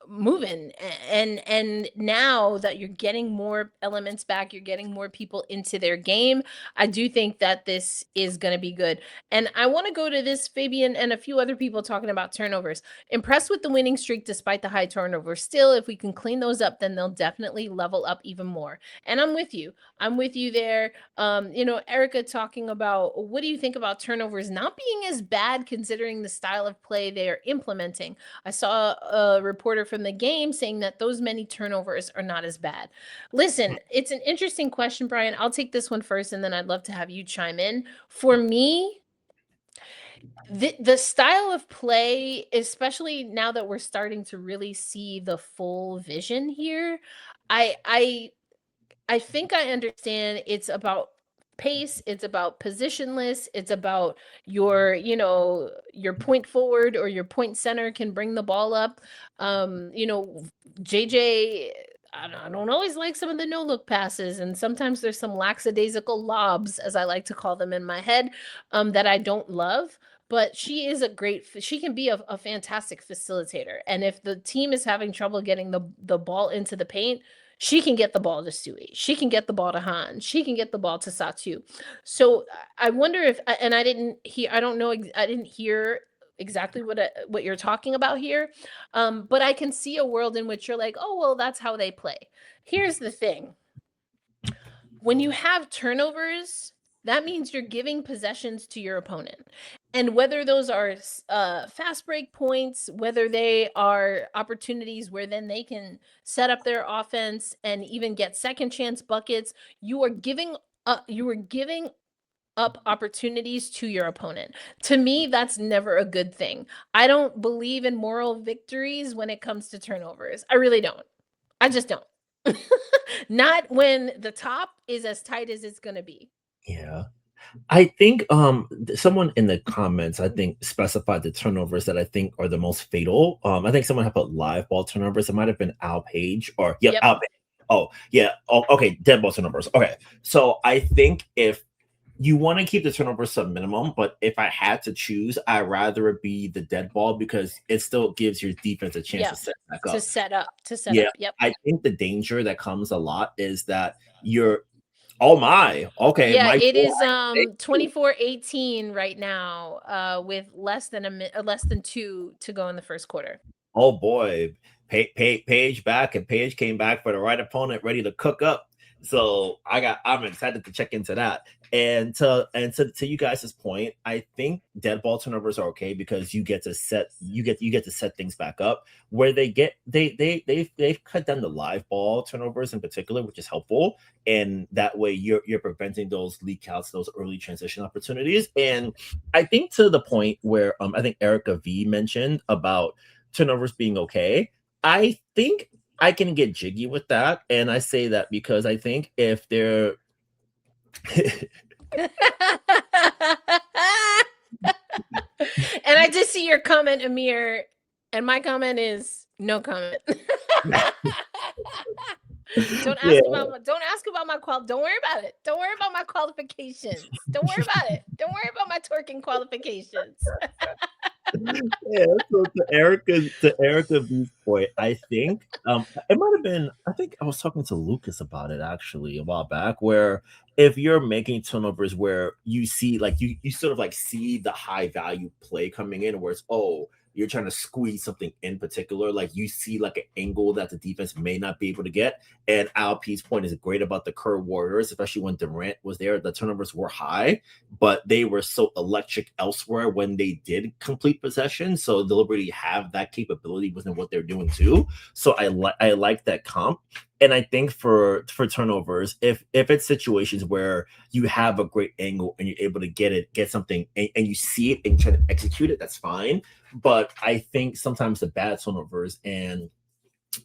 moving, and now that you're getting more elements back, you're getting more people into their game, I do think that this is going to be good. And I want to go to this, Fabian and a few other people talking about turnovers. Impressed with the winning streak despite the high turnovers. Still, if we can clean those up, then they'll definitely level up even more. And I'm with you there. Erica talking about, what do you think about turnovers not being as bad considering the style of play they are implementing? I saw a reporter from the game saying that those many turnovers are not as bad. Listen, it's an interesting question, Brian. I'll take this one first, and then I'd love to have you chime in. For me, the style of play, especially now that we're starting to really see the full vision here, I think I understand it's about pace, it's about positionless, it's about your point forward or your point center can bring the ball up. JJ, I don't always like some of the no-look passes, and sometimes there's some lackadaisical lobs, as I like to call them in my head, that I don't love. But she can be a fantastic facilitator. And if the team is having trouble getting the ball into the paint, she can get the ball to Stewie. She can get the ball to Han. She can get the ball to Satu. So I wonder if, and I didn't hear exactly what you're talking about here. But I can see a world in which you're like, oh, well, that's how they play. Here's the thing. When you have turnovers, that means you're giving possessions to your opponent. And whether those are fast break points, whether they are opportunities where then they can set up their offense and even get second chance buckets, you are giving up opportunities to your opponent. To me, that's never a good thing. I don't believe in moral victories when it comes to turnovers. I really don't. I just don't. Not when the top is as tight as it's going to be. Yeah. I think someone in the comments, I think, specified the turnovers that I think are the most fatal. I think someone had put live ball turnovers. It might have been Al Page or Al Page. Oh, yeah. Oh, okay. Dead ball turnovers. Okay. So I think if you want to keep the turnovers to a minimum, but if I had to choose, I'd rather it be the dead ball because it still gives your defense a chance to set back up. To set up. Yep. I think the danger that comes a lot is that you're Oh my. Okay. Yeah, My it is 24-18 right now, with less than 2 to go in the first quarter. Oh boy. Paige back, and Paige came back for the right opponent, ready to cook up. So I'm excited to check into that. And to you guys' point, I think dead ball turnovers are okay because you get to set things back up. Where they've cut down the live ball turnovers in particular, which is helpful. And that way you're preventing those leak outs, those early transition opportunities. And I think to the point where I think Erica V mentioned about turnovers being okay. I think I can get jiggy with that. And I say that because I think if they're And I just see your comment, Amir, and my comment is no comment. Don't ask about my don't worry about it. Don't worry about my qualifications. Don't worry about it. Don't worry about my twerking qualifications. Yeah, so to Erica B's point, I think it might have been, I think I was talking to Lucas about it actually a while back, where if you're making turnovers where you see like you sort of like see the high value play coming in where it's you're trying to squeeze something in particular, like you see like an angle that the defense may not be able to get. And Al P's point is great about the Kerr Warriors, especially when Durant was there. The turnovers were high, but they were so electric elsewhere when they did complete possession. So the Liberty have that capability within what they're doing too. So I like that comp. And I think for turnovers, if it's situations where you have a great angle and you're able to get something and you see it and try to execute it, that's fine. But I think sometimes the bad turnovers, and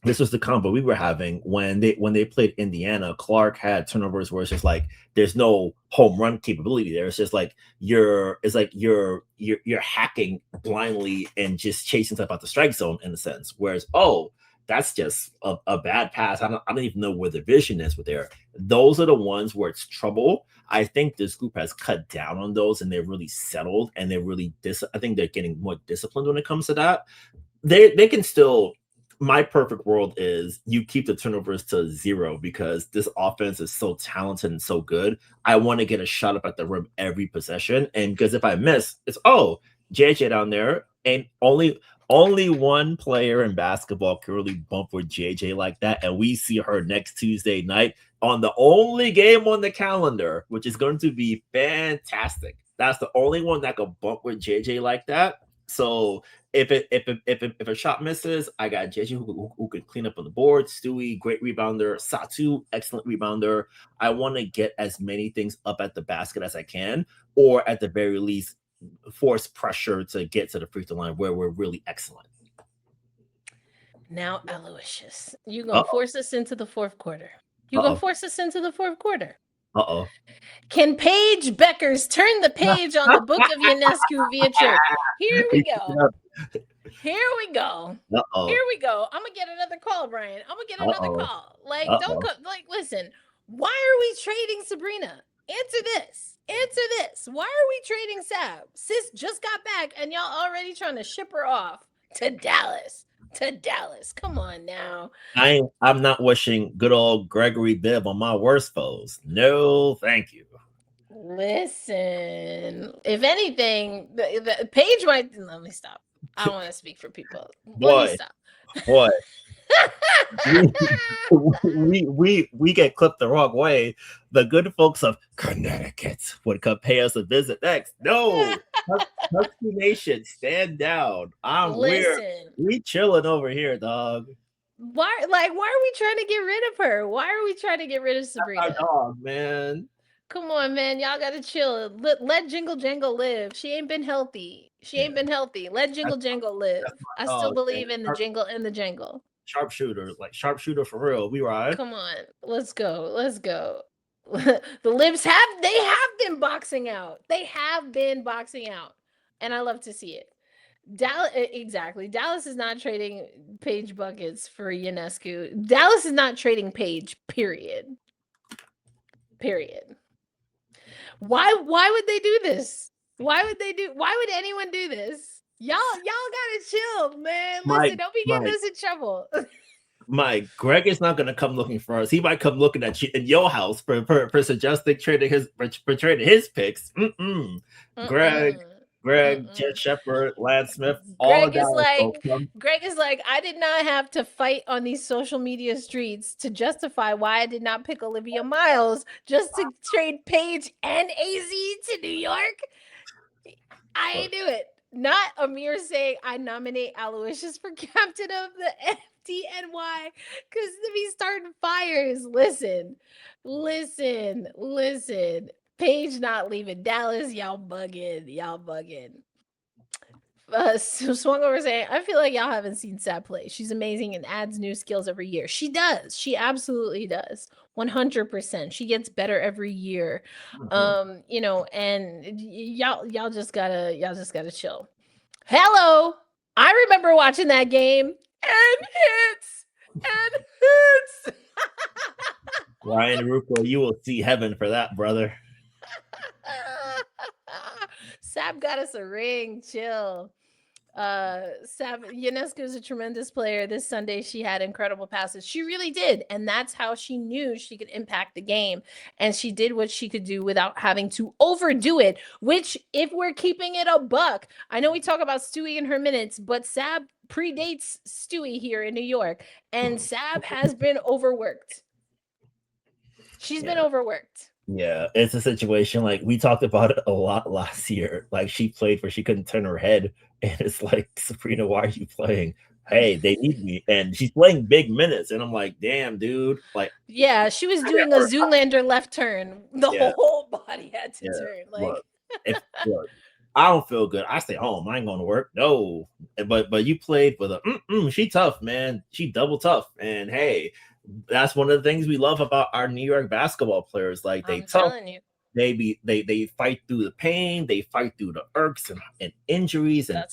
this was the combo we were having when they played Indiana. Clark had turnovers where it's just like there's no home run capability there. It's just like you're hacking blindly and just chasing stuff out the strike zone in a sense. Whereas that's just a bad pass. I don't even know where the vision is with there. Those are the ones where it's trouble. I think this group has cut down on those and they're really settled and they're really I think they're getting more disciplined when it comes to that. They can still. My perfect world is you keep the turnovers to 0 because this offense is so talented and so good. I want to get a shot up at the rim every possession. And because if I miss, it's JJ down there. And only one player in basketball can really bump with JJ like that. And we see her next Tuesday night on the only game on the calendar, which is going to be fantastic. That's the only one that can bump with JJ like that. So if a shot misses, I got JJ who can clean up on the board. Stewie, great rebounder. Satu, excellent rebounder. I want to get as many things up at the basket as I can, or at the very least, force pressure to get to the free throw line where we're really excellent. Now, Aloysius, you're going to force us into the fourth quarter. You're going to force us into the fourth quarter. Uh-oh. Can Paige Beckers turn the page on the book of Ionescu via trick? Here we go. Here we go. Uh-oh. Here we go. I'm gonna get another call, Brian. I'm gonna get another call. Like, listen. Why are we trading Sabrina? Answer this. Why are we trading Sab? Sis just got back, and y'all already trying to ship her off to Dallas. Come on now. I'm not wishing good old Gregory Bibb on my worst foes. No, thank you. Listen, if anything, the Paige might. Let me stop. I don't want to speak for people. Boy, we get clipped the wrong way. The good folks of Connecticut would come pay us a visit next. No, Husky Nation, stand down. We chilling over here, dog. Why are we trying to get rid of her? Why are we trying to get rid of Sabrina? That's our dog, man. Come on, man. Y'all gotta chill. Let Jingle Jangle live. She ain't been healthy. Let Jingle Jangle live. I still believe in the jingle and the jangle. Sharpshooter for real. We ride. Come on, let's go. The Libs have been boxing out. And I love to see it. Dallas is not trading Paige buckets for Ionescu. Dallas is not trading Paige. Period. Why would they do this? Why would anyone do this? Y'all gotta chill, man. Listen, don't be getting us in trouble. Greg is not gonna come looking for us. He might come looking at you in your house for suggesting trading his picks. Greg, Jet Shepard, Lance Smith, all of that. Greg is like, I did not have to fight on these social media streets to justify why I did not pick Olivia Miles just to trade Paige and AZ to New York. I ain't do it. Not Amir saying I nominate Aloysius for captain of the FDNY because if he's starting fires, listen. Paige not leaving Dallas. Y'all bugging. Swung over saying, I feel like y'all haven't seen Sab play. She's amazing and adds new skills every year. She does. She absolutely does. 100%. She gets better every year. And y'all just gotta chill. Hello. I remember watching that game and hits. Ryan Rucco, you will see heaven for that, brother. Sab got us a ring. Chill. Ionescu is a tremendous player. This Sunday she had incredible passes. She really did, and that's how she knew she could impact the game, and she did what she could do without having to overdo it, which, if we're keeping it a buck, I know we talk about Stewie and her minutes, but Sab predates Stewie here in New York, and Sab has been overworked. She's been overworked. Yeah, it's a situation like we talked about it a lot last year. Like she played where she couldn't turn her head, and it's like, Sabrina, why are you playing? Hey, they need me, and she's playing big minutes, and I'm like, damn, dude. Like, yeah, she was doing a Zoolander left turn. The whole body had to turn. Like, look, I don't feel good. I stay home. I ain't going to work. No, but you played with she tough, man. She double tough, and hey. That's one of the things we love about our New York basketball players. Like they they fight through the pain, they fight through the irks and injuries and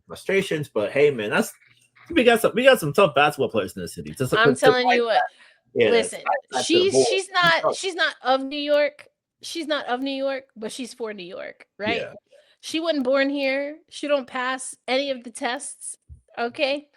frustrations. But hey, man, we got some tough basketball players in the city. I'm telling you what. Listen, she's not of New York. She's not of New York, but she's for New York, right? Yeah. She wasn't born here. She don't pass any of the tests. Okay.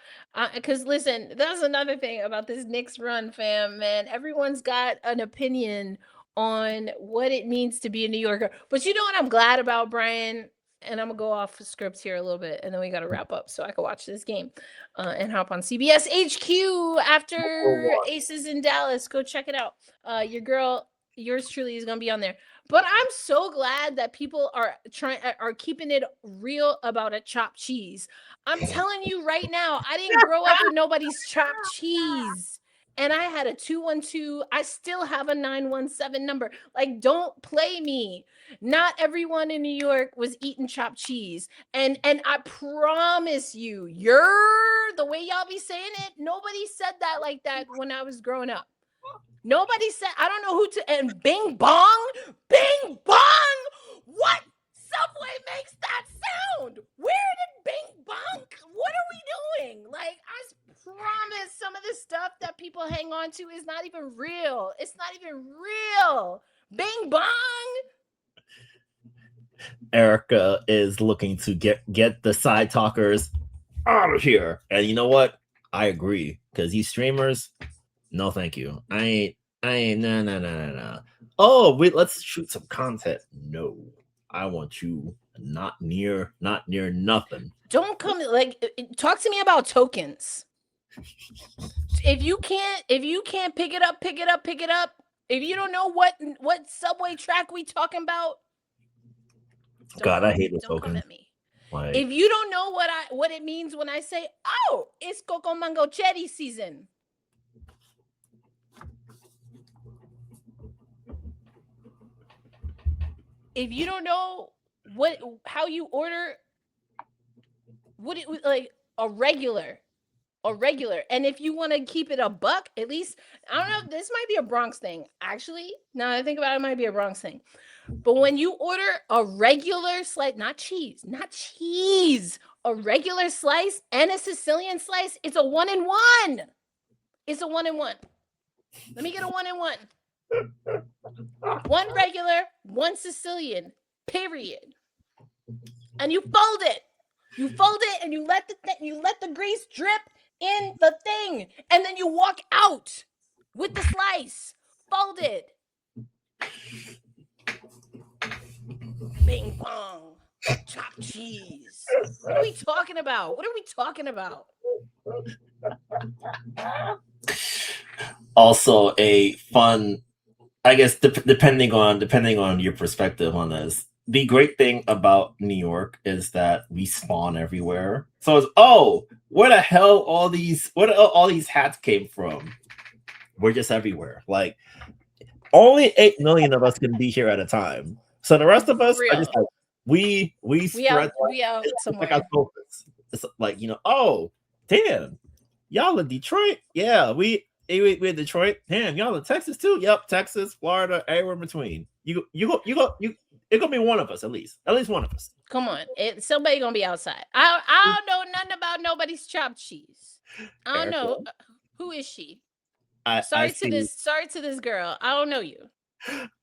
Because listen, that's another thing about this Knicks run, fam, man. Everyone's got an opinion on what it means to be a New Yorker. But you know what I'm glad about, Brian? And I'm going to go off script here a little bit, and then we got to wrap up so I can watch this game and hop on CBS HQ after Aces in Dallas. Go check it out. Yours truly is going to be on there. But I'm so glad that people are keeping it real about a chopped cheese. I'm telling you right now, I didn't grow up with nobody's chopped cheese. And I had a 212. I still have a 917 number. Like, don't play me. Not everyone in New York was eating chopped cheese. And I promise you, the way y'all be saying it, nobody said that like that when I was growing up. Nobody said, I don't know who to, and bing bong. What subway makes that sound? Where did bing bong? What are we doing? Like, I promise some of the stuff that people hang on to is not even real. It's not even real. Bing bong. Erica is looking to get the side talkers out of here. And you know what? I agree. Because these streamers, no, thank you. I ain't, no. Oh, wait, let's shoot some content. No, I want you not near nothing. Don't come, talk to me about tokens. If you can't pick it up. If you don't know what subway track we talking about, God, I hate the token. Come at me. Like, if you don't know what it means when I say, oh, it's Coco Mango Cherry season. If you don't know how you order, like a regular, and if you want to keep it a buck, at least, I don't know, this might be a Bronx thing. Actually, now that I think about it, it might be a Bronx thing. But when you order a regular slice, not cheese, a regular slice and a Sicilian slice, it's a 1-in-1. It's a 1-in-1. Let me get a 1-in-1. One regular, one Sicilian, period. And you fold it. And you let the grease drip in the thing, and then you walk out with the slice folded. Bing bong, chopped cheese. What are we talking about? What are we talking about? Also, a fun, I guess, depending on your perspective on this. The great thing about New York is that we spawn everywhere. So it's where the hell all these hats came from? We're just everywhere. Like only 8 million of us can be here at a time. So the rest of us are just like we spread we out somewhere. Like it's like, oh damn, y'all in Detroit? Yeah, we in Detroit. Damn, y'all in Texas too? Yep, Texas, Florida, everywhere in between. It's gonna be one of us at least one of us. Come on, somebody gonna be outside. I don't know nothing about nobody's chopped cheese. I don't know who is she. Sorry to this girl. I don't know you.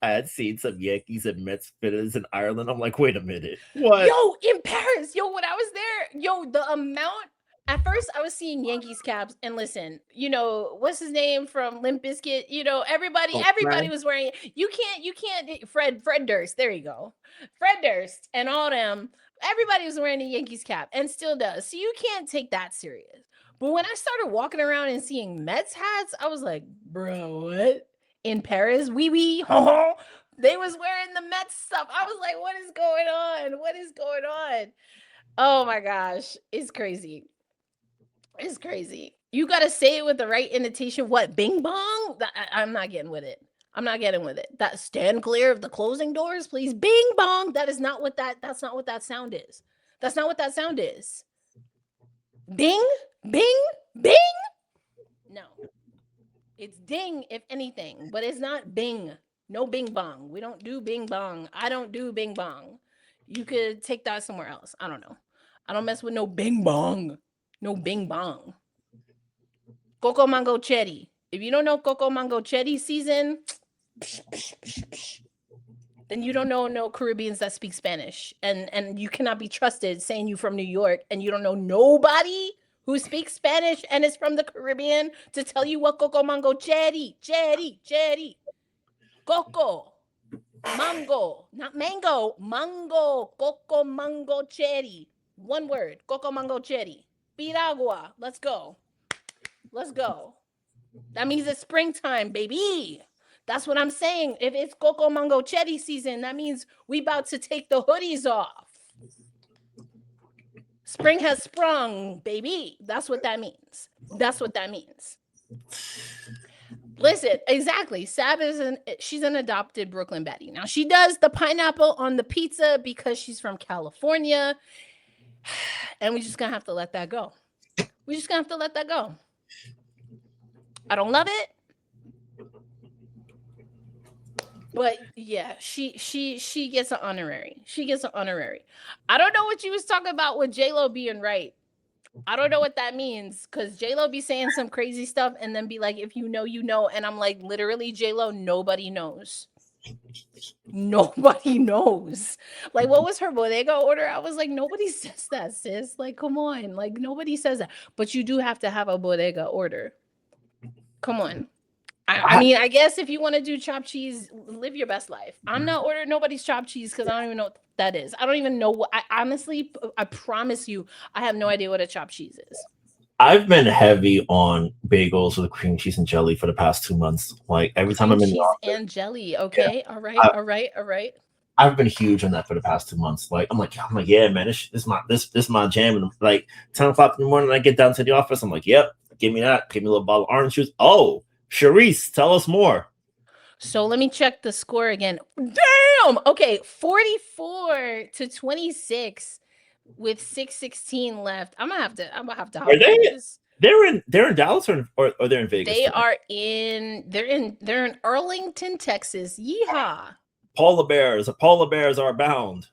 I had seen some Yankees and Mets fitters in Ireland. I'm like, wait a minute, what? Yo, in Paris, when I was there, the amount. At first, I was seeing Yankees caps, and listen, what's his name from Limp Bizkit? Everybody was wearing. You can't. Fred Durst. There you go, Fred Durst, and all them. Everybody was wearing a Yankees cap, and still does. So you can't take that serious. But when I started walking around and seeing Mets hats, I was like, bro, what? In Paris, they was wearing the Mets stuff. I was like, what is going on? What is going on? Oh my gosh, it's crazy. It's crazy. You got to say it with the right intonation. What? Bing bong? I'm not getting with it. I'm not getting with it. That stand clear of the closing doors, please. Bing bong. That's not what that sound is. That's not what that sound is. Bing, bing, bing. No. It's ding, if anything, but it's not bing. No bing bong. We don't do bing bong. I don't do bing bong. You could take that somewhere else. I don't know. I don't mess with no bing bong. No bing bong. Coco Mango Cherry. If you don't know Coco Mango Cherry season, then you don't know no Caribbeans that speak Spanish. And you cannot be trusted saying you from New York and you don't know nobody who speaks Spanish and is from the Caribbean to tell you what Coco Mango Cherry. Coco. Mango. Not mango. Mango. Coco Mango Cherry. One word. Coco Mango Cherry. Piragua. Let's go. That means it's springtime, baby. That's what I'm saying. If it's Coco Mango Cherry season, that means we about to take the hoodies off. Spring has sprung, baby. That's what that means. Listen, exactly. Sab she's an adopted Brooklyn Betty. Now she does the pineapple on the pizza because she's from California. And we're just gonna have to let that go. I don't love it. But yeah, she gets an honorary. I don't know what you was talking about with J-Lo being right. I don't know what that means because J-Lo be saying some crazy stuff and then be like, if you know, you know. And I'm like, literally, J-Lo, nobody knows. Nobody knows. Like, what was her bodega order? I was like, nobody says that, sis. Like, come on. Like, nobody says that. But you do have to have a bodega order. Come on. I mean, I guess if you want to do chopped cheese, live your best life. I'm not ordering nobody's chopped cheese because I don't even know what that is. I don't even know what. I promise you, I have no idea what a chopped cheese is. I've been heavy on bagels with cream cheese and jelly for the past 2 months. Like every time I'm in the office, and jelly. Okay, yeah. All right. I've been huge on that for the past 2 months. Like I'm like, yeah, man, this is my jam. And like 10 o'clock in the morning, I get down to the office. I'm like, yep, give me that. Give me a little bottle of orange juice. Oh, Charisse, tell us more. So let me check the score again. Damn. Okay, 44-26 with 6:16 left. I'm gonna have to. Are they? They're in Dallas or they're in Vegas? They're in Arlington, Texas. Yeehaw! Polar bears are bound.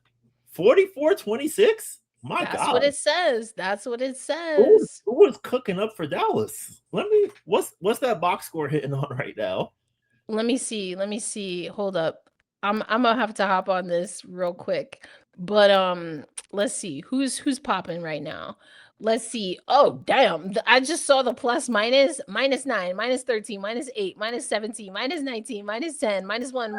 44-26. My God, that's what it says. That's what it says. Who was cooking up for Dallas? What's that box score hitting on right now? Let me see. Hold up. I'm gonna have to hop on this real quick. But let's see who's popping right now. Let's see. Oh, damn. I just saw the plus minus. -9, -13, -8, -17, -19, -10, -1,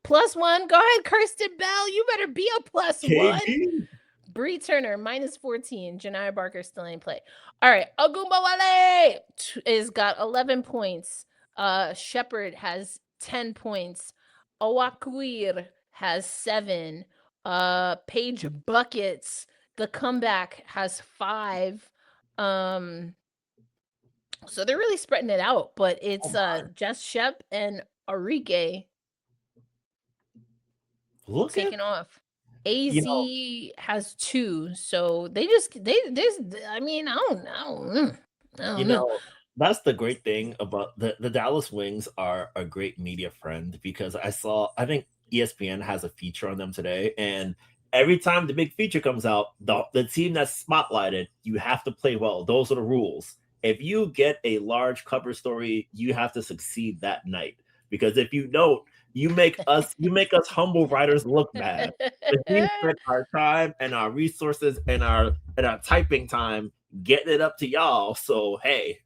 +1. Go ahead, Kirsten Bell. You better be a +1. KD. Bree Turner, -14. Janiyah Barker still ain't play. All right. Ogunbowale is got 11 points. Shepard has 10 points. Owakwir has 7. Paige Buckets, the comeback, has 5. So they're really spreading it out, but it's Jess Shep and Arike taking off. AZ has 2, so they I mean, I don't know. That's the great thing about the Dallas Wings are a great media friend, because I think ESPN has a feature on them today, and every time the big feature comes out, the team that's spotlighted, you have to play well. Those are the rules. If you get a large cover story, you have to succeed that night, because if you don't, you make us humble writers look bad. If we spend our time and our resources and our typing time getting it up to y'all, so hey,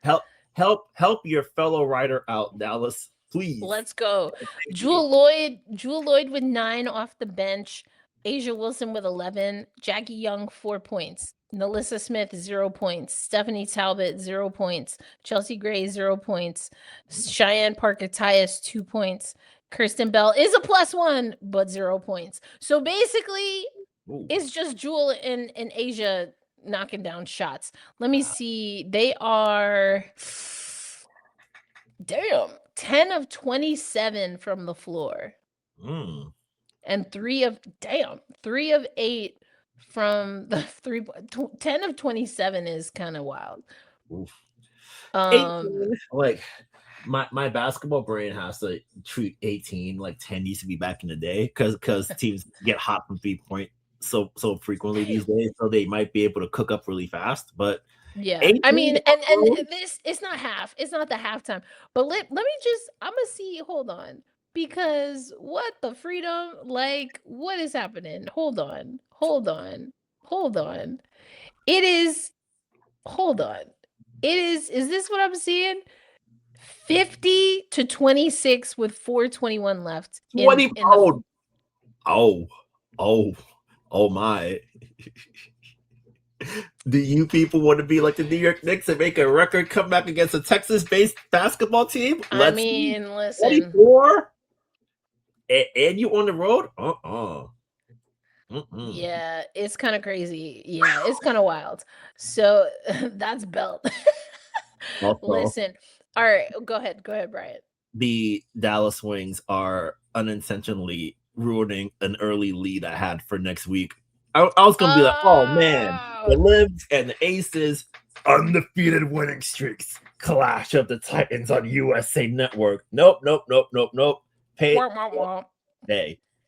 help your fellow writer out, Dallas, please. Let's go. Jewel Lloyd with 9 off the bench. Asia Wilson with 11. Jackie Young, 4 points. Nalissa Smith, 0 points. Stephanie Talbot, 0 points. Chelsea Gray, 0 points. Cheyenne Parker Tyus, 2 points. Kirsten Bell is a +1, but 0 points. So basically, it's just Jewel and Asia knocking down shots. Let me see. They are 10 of 27 from the floor. And 3 of 8 from the 3. 10 of 27 is kind of wild. Like my basketball brain has to treat 18 like 10 used to be back in the day, because teams get hot from 3-point so frequently these days, so they might be able to cook up really fast. But yeah, I mean, and this, it's not the halftime, but let me just, I'm gonna see, hold on, because what the freedom, like, what is happening? Hold on. It is, is this what I'm seeing? 50-26 with 4:21 left. 20. Oh my. Do you people want to be like the New York Knicks and make a record comeback against a Texas-based basketball team? Listen. 24? And you on the road? Yeah, it's kind of crazy. Yeah, it's kind of wild. So that's Belt. Listen. All right, go ahead, Brian. The Dallas Wings are unintentionally ruining an early lead I had for next week. I was gonna be like, oh man, the Libs and the Aces, undefeated winning streaks, clash of the Titans on USA Network. Nope. Hey,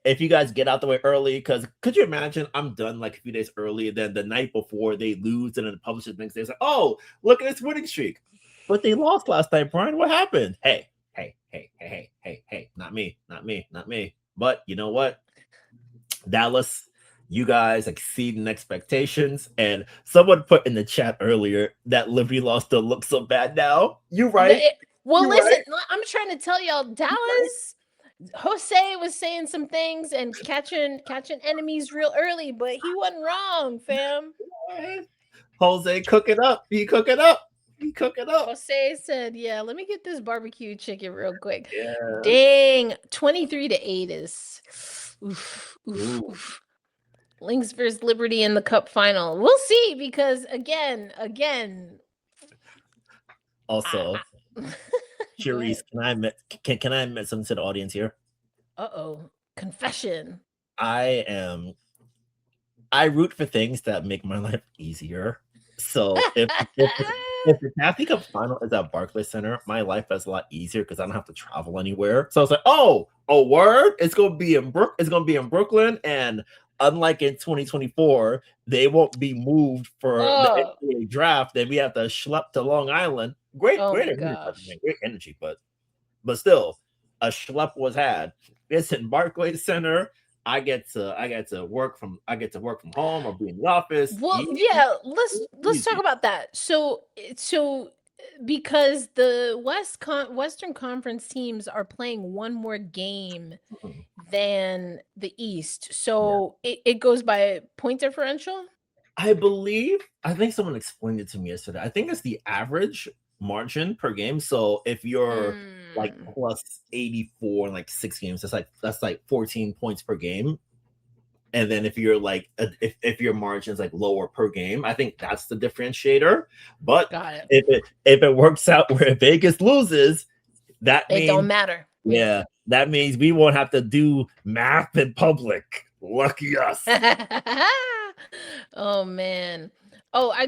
if you guys get out the way early, because could you imagine I'm done like a few days early, and then the night before they lose, and then the publisher thinks they're like, oh, look at this winning streak. But they lost last night, Brian. What happened? Hey, not me. But you know what? Dallas, you guys exceeding expectations. And someone put in the chat earlier that Liberty loss don't look so bad now. You're right. Listen, I'm trying to tell y'all, Dallas, Jose was saying some things and catching enemies real early, but he wasn't wrong, fam. Jose, cook it up. He cook it up. Jose said, yeah, let me get this barbecue chicken real quick. Yeah. Dang, 23-8 is oof. Lynx versus Liberty in the Cup final. We'll see, because again. Also, Cherise, can I admit something to the audience here? Confession. I root for things that make my life easier. So if the Taffy Cup final is at Barclays Center, my life is a lot easier because I don't have to travel anywhere. So I was like, oh, word, it's gonna be in Brooklyn, and unlike in 2024, they won't be moved for the NBA draft. Then we have to schlep to Long Island. Great energy, but still, a schlep was had. It's in Barclays Center. I get to work from home or be in the office. Well, yeah, let's talk about that. So because the Western Conference teams are playing one more game than the East, so it goes by point differential. I think someone explained it to me yesterday. I think it's the average margin per game. So if you're like plus 84 in like 6 games, that's like 14 points per game. And then if you're like if your margin's like lower per game, I think that's the differentiator. But if it works out where Vegas loses, that means it don't matter. Yeah, that means we won't have to do math in public. Lucky us. Oh man. Oh, I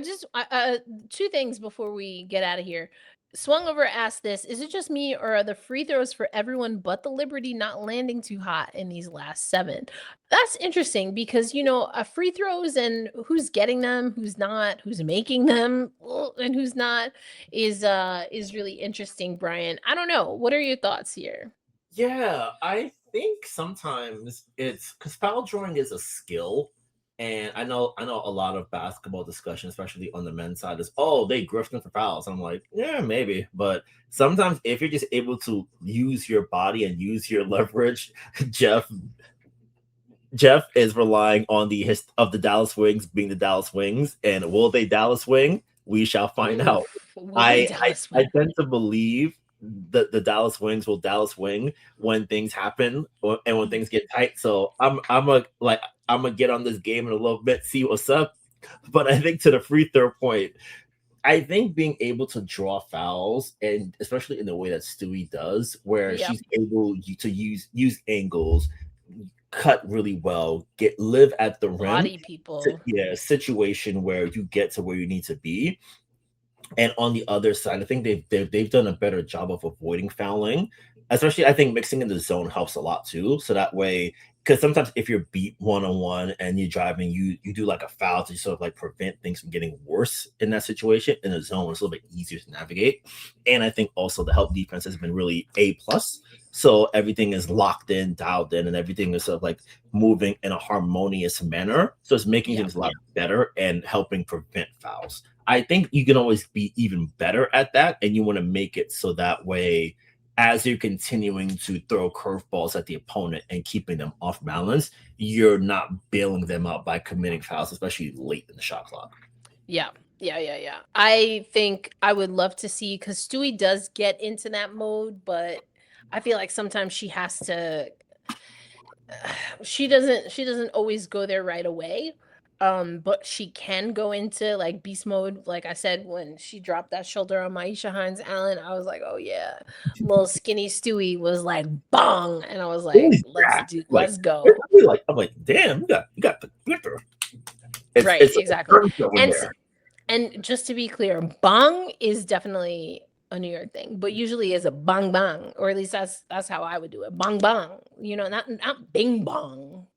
2 things before we get out of here. Swung over asked this, is it just me or are the free throws for everyone but the Liberty not landing too hot in these last 7? That's interesting because free throws and who's getting them, who's not, who's making them, and who's not is really interesting, Brian. I don't know. What are your thoughts here? Yeah, I think sometimes it's because foul drawing is a skill. And I know a lot of basketball discussion, especially on the men's side, is they grifting for fouls. I'm like, yeah, maybe. But sometimes if you're just able to use your body and use your leverage, Jeff is relying on the Dallas Wings being the Dallas Wings. And will they Dallas wing? We shall find out. I tend to believe the Dallas Wings will Dallas wing when things happen and when things get tight. So I'm gonna get on this game in a little bit, see what's up. But I think to the free throw point, I think being able to draw fouls, and especially in the way that Stewie does, where she's able to use angles, cut really well, live at the rim. Body people. Situation where you get to where you need to be. And on the other side, I think they've done a better job of avoiding fouling. Especially, I think mixing in the zone helps a lot too. So that way, because sometimes if you're beat 1-on-1 and you're driving, you do like a foul to sort of like prevent things from getting worse in that situation. In the zone, it's a little bit easier to navigate. And I think also the help defense has been really A+. So everything is locked in, dialed in, and everything is sort of like moving in a harmonious manner. So it's making things a lot better and helping prevent fouls. I think you can always be even better at that, and you want to make it so that way, as you're continuing to throw curveballs at the opponent and keeping them off balance, you're not bailing them out by committing fouls, especially late in the shot clock. Yeah. I think I would love to see, because Stewie does get into that mode, but I feel like sometimes she has to. She doesn't always go there right away. But she can go into like beast mode. Like I said, when she dropped that shoulder on Maisha Hines Allen, I was like, oh yeah. Little skinny Stewie was like bong. And I was like, let's go. I'm like, damn, you got the gripper. Right, exactly. And just to be clear, bong is definitely a New York thing, but usually is a bang bang, or at least that's how I would do it. Bang bang. Not bing bong.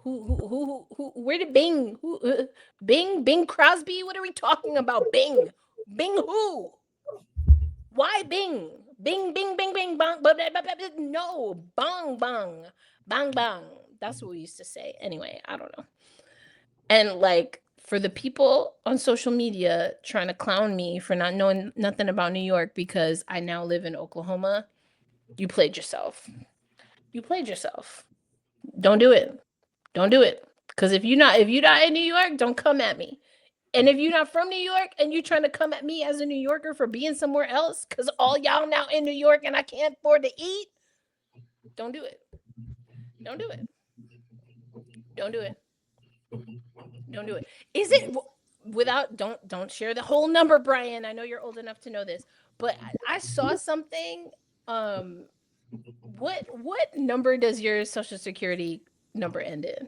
Who where did Bing? Bing Crosby? What are we talking about? Bing who? Why Bing? Bing bang bang. No, bang bang. That's what we used to say. Anyway, I don't know. And like for the people on social media trying to clown me for not knowing nothing about New York because I now live in Oklahoma, you played yourself. Don't do it. Because if you're not in New York, don't come at me. And if you're not from New York and you're trying to come at me as a New Yorker for being somewhere else, because all y'all now in New York and I can't afford to eat, don't do it. Is it without? Don't share the whole number, Brian. I know you're old enough to know this, but I saw something. What number does your Social Security number end in?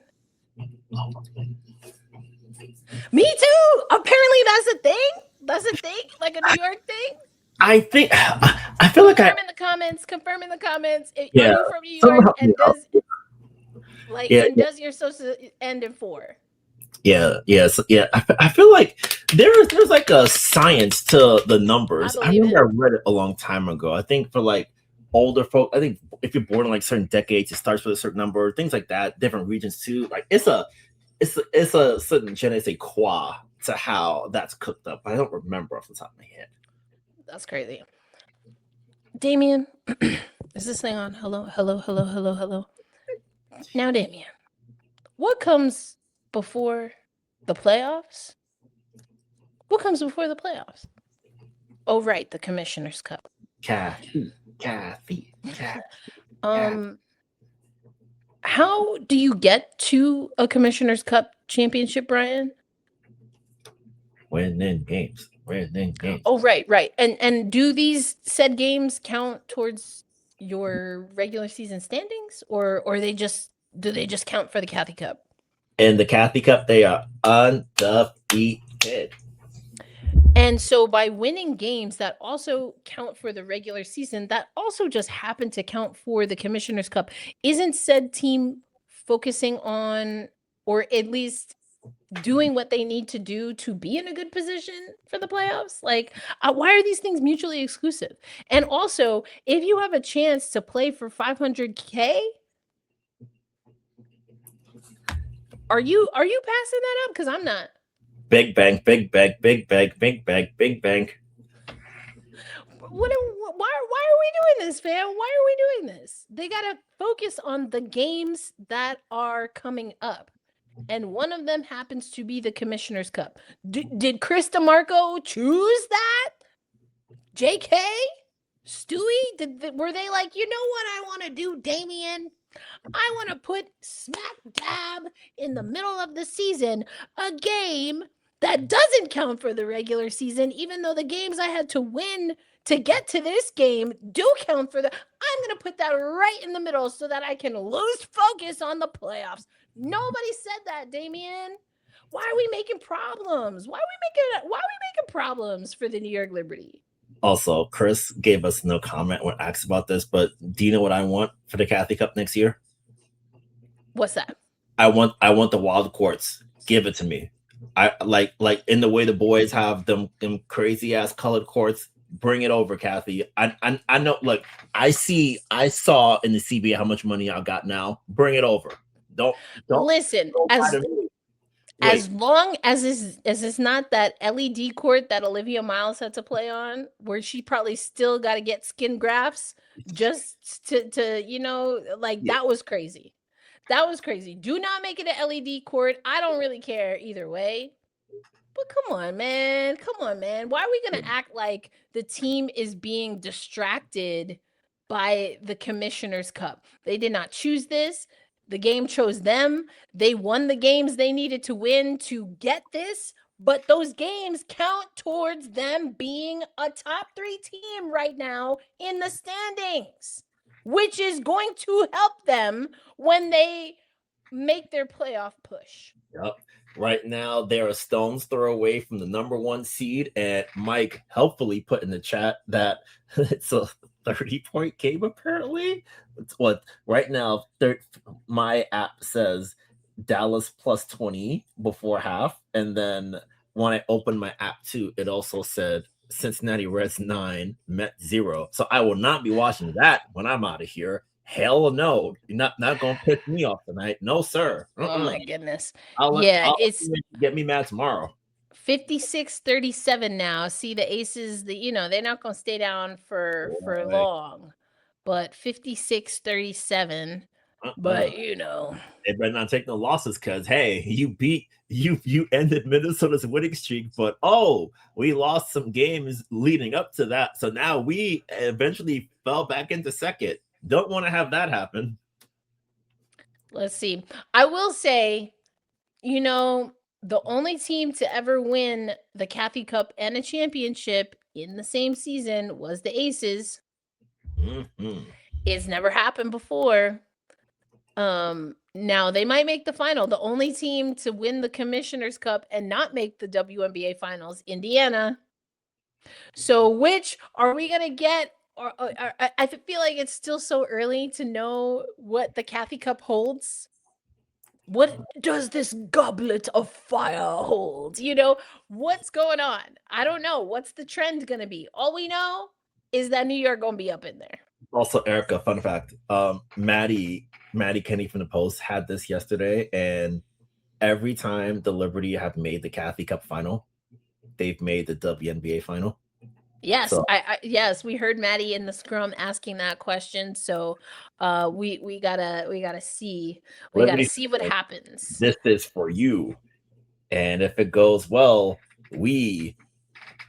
Me too. Apparently that's a thing, like a New York thing. I feel like confirm in the comments. Are you from New York? And does your social end in 4? I feel like there's like a science to the numbers. I remember I read it a long time ago. I think for like older folk. I think if you're born in like certain decades, it starts with a certain number, things like that. Different regions too. Like it's a certain je ne sais quoi to how that's cooked up. I don't remember off the top of my head. That's crazy. Damien, is this thing on? Hello, hello, hello, hello, hello. Now, Damien, what comes before the playoffs? What comes before the playoffs? Oh, right, the Commissioner's Cup. Kathy. How do you get to a Commissioner's Cup championship, Brian? Winning games. Oh, right. And do these said games count towards your regular season standings, or do they just count for the Kathy Cup? In the Kathy Cup, they are undefeated. And so by winning games that also count for the regular season, that also just happen to count for the Commissioner's Cup. Isn't said team focusing on, or at least doing what they need to do to be in a good position for the playoffs? Like, why are these things mutually exclusive? And also, if you have a chance to play for $500K, are you passing that up? Because I'm not. Big bang, big bang, big bang, big bang, big bang. Why are we doing this, fam? Why are we doing this? They gotta focus on the games that are coming up, and one of them happens to be the Commissioner's Cup. Did Chris DeMarco choose that? JK, Stewie, were they like, you know what I want to do, Damien? I want to put smack dab in the middle of the season a game that doesn't count for the regular season, even though the games I had to win to get to this game do count for the. I'm going to put that right in the middle so that I can lose focus on the playoffs. Nobody said that, Damien. Why are we making problems? Why are we making problems for the New York Liberty? Also, Chris gave us no comment when asked about this, but do you know what I want for the Kathy Cup next year? What's that? I want the wild courts. Give it to me. I like in the way the boys have them crazy ass colored courts. Bring it over, Kathy. I know. Look, I saw in the CBA how much money y'all got now. Bring it over. Don't listen. As long as it's not that LED court that Olivia Miles had to play on, where she probably still got to get skin grafts just to like that was crazy. That was crazy. Do not make it an LED court. I don't really care either way. But come on, man. Why are we going to act like the team is being distracted by the Commissioner's Cup? They did not choose this. The game chose them. They won the games they needed to win to get this. But those games count towards them being a top 3 team right now in the standings, which is going to help them when they make their playoff push. Yep. Right now, they're a stone's throw away from the number 1 seed, and Mike helpfully put in the chat that it's a 30-point game, apparently. It's what right now, my app says Dallas plus 20 before half, and then when I opened my app too, it also said Cincinnati Reds 9, Met 0. So I will not be watching that when I'm out of here. Hell no. You're not going to piss me off tonight. No, sir. Oh, my goodness. I'll get me mad tomorrow. 56-37 now. See, the Aces, they're not going to stay down for long. But 56-37. But, they better not take no losses because, hey, you ended Minnesota's winning streak, but, we lost some games leading up to that. So now we eventually fell back into second. Don't want to have that happen. Let's see. I will say, the only team to ever win the Kathy Cup and a championship in the same season was the Aces. Mm-hmm. It's never happened before. Now they might make the final. The only team to win the Commissioner's Cup and not make the WNBA finals, Indiana. So which are we going to get? Or I feel like it's still so early to know what the Kathy Cup holds. What does this goblet of fire hold? What's going on? I don't know. What's the trend going to be? All we know is that New York going to be up in there. Also, Erica, fun fact. Maddie Kenny from the Post had this yesterday, and every time the Liberty have made the Kathy Cup final, they've made the WNBA final. Yes, So yes, we heard Maddie in the scrum asking that question. So we gotta see Liberty, what happens. this is for you. And if it goes well, we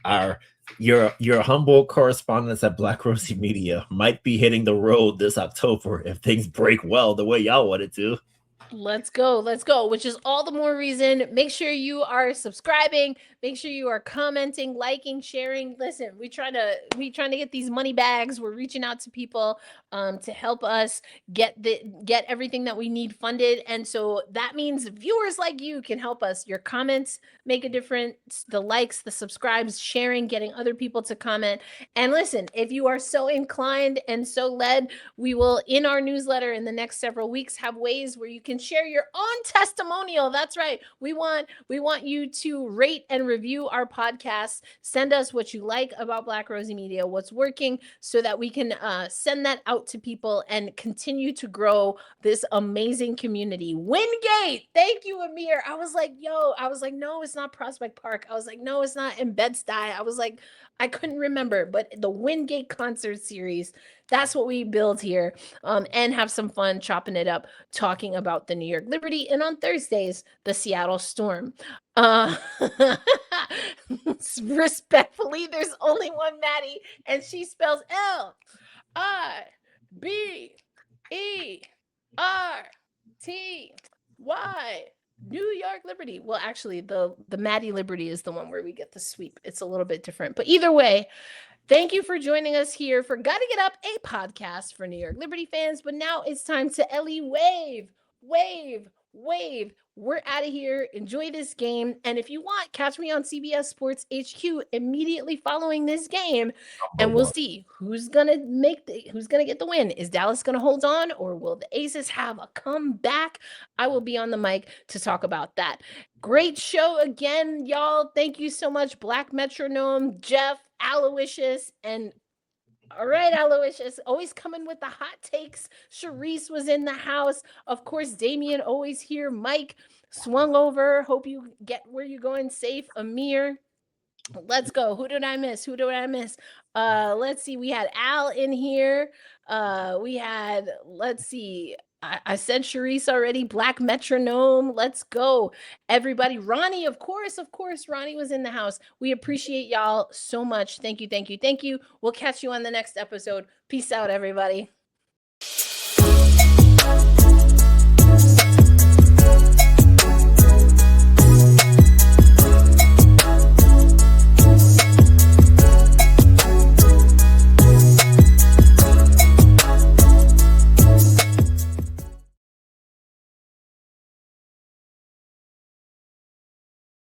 are your humble correspondents at Black Rosie Media might be hitting the road this October if things break well the way y'all want it to. Let's go, which is all the more reason. Make sure you are subscribing, make sure you are commenting, liking, sharing. Listen, we trying to get these money bags. We're reaching out to people to help us get everything that we need funded. And so that means viewers like you can help us. Your comments make a difference, the likes, the subscribes, sharing, getting other people to comment. And listen, if you are so inclined and so led, we will, in our newsletter in the next several weeks, have ways where you can share your own testimonial. That's right. We want you to rate and review our podcast. Send us what you like about Black Rosie Media, what's working, so that we can send that out to people and continue to grow this amazing community. Wingate, thank you, Amir. I was like, no, it's not Prospect Park. I was like, no, it's not in Bed-Stuy. I was like, I couldn't remember, but the Wingate concert series, that's what we build here, and have some fun chopping it up, talking about the New York Liberty, and on Thursdays, the Seattle Storm. Respectfully, there's only one Maddie, and she spells Liberty. New York Liberty. Well, actually, the Maddie Liberty is the one where we get the sweep. It's a little bit different, but either way, thank you for joining us here for Gotta Get Up, a podcast for New York Liberty fans. But now it's time to Ellie wave. We're out of here. Enjoy this game. And if you want, catch me on CBS Sports HQ immediately following this game. And we'll see who's gonna get the win. Is Dallas gonna hold on, or will the Aces have a comeback? I will be on the mic to talk about that. Great show again, y'all. Thank you so much, Black Metronome, Jeff, Aloysius, and all right, Aloysius, always coming with the hot takes. Sharice was in the house. Of course, Damien always here. Mike swung over. Hope you get where you're going safe. Amir, let's go. Who did I miss? Let's see. We had Al in here. Let's see. I said Sharice already. Black Metronome. Let's go. Everybody. Ronnie, of course. Ronnie was in the house. We appreciate y'all so much. Thank you. We'll catch you on the next episode. Peace out, everybody.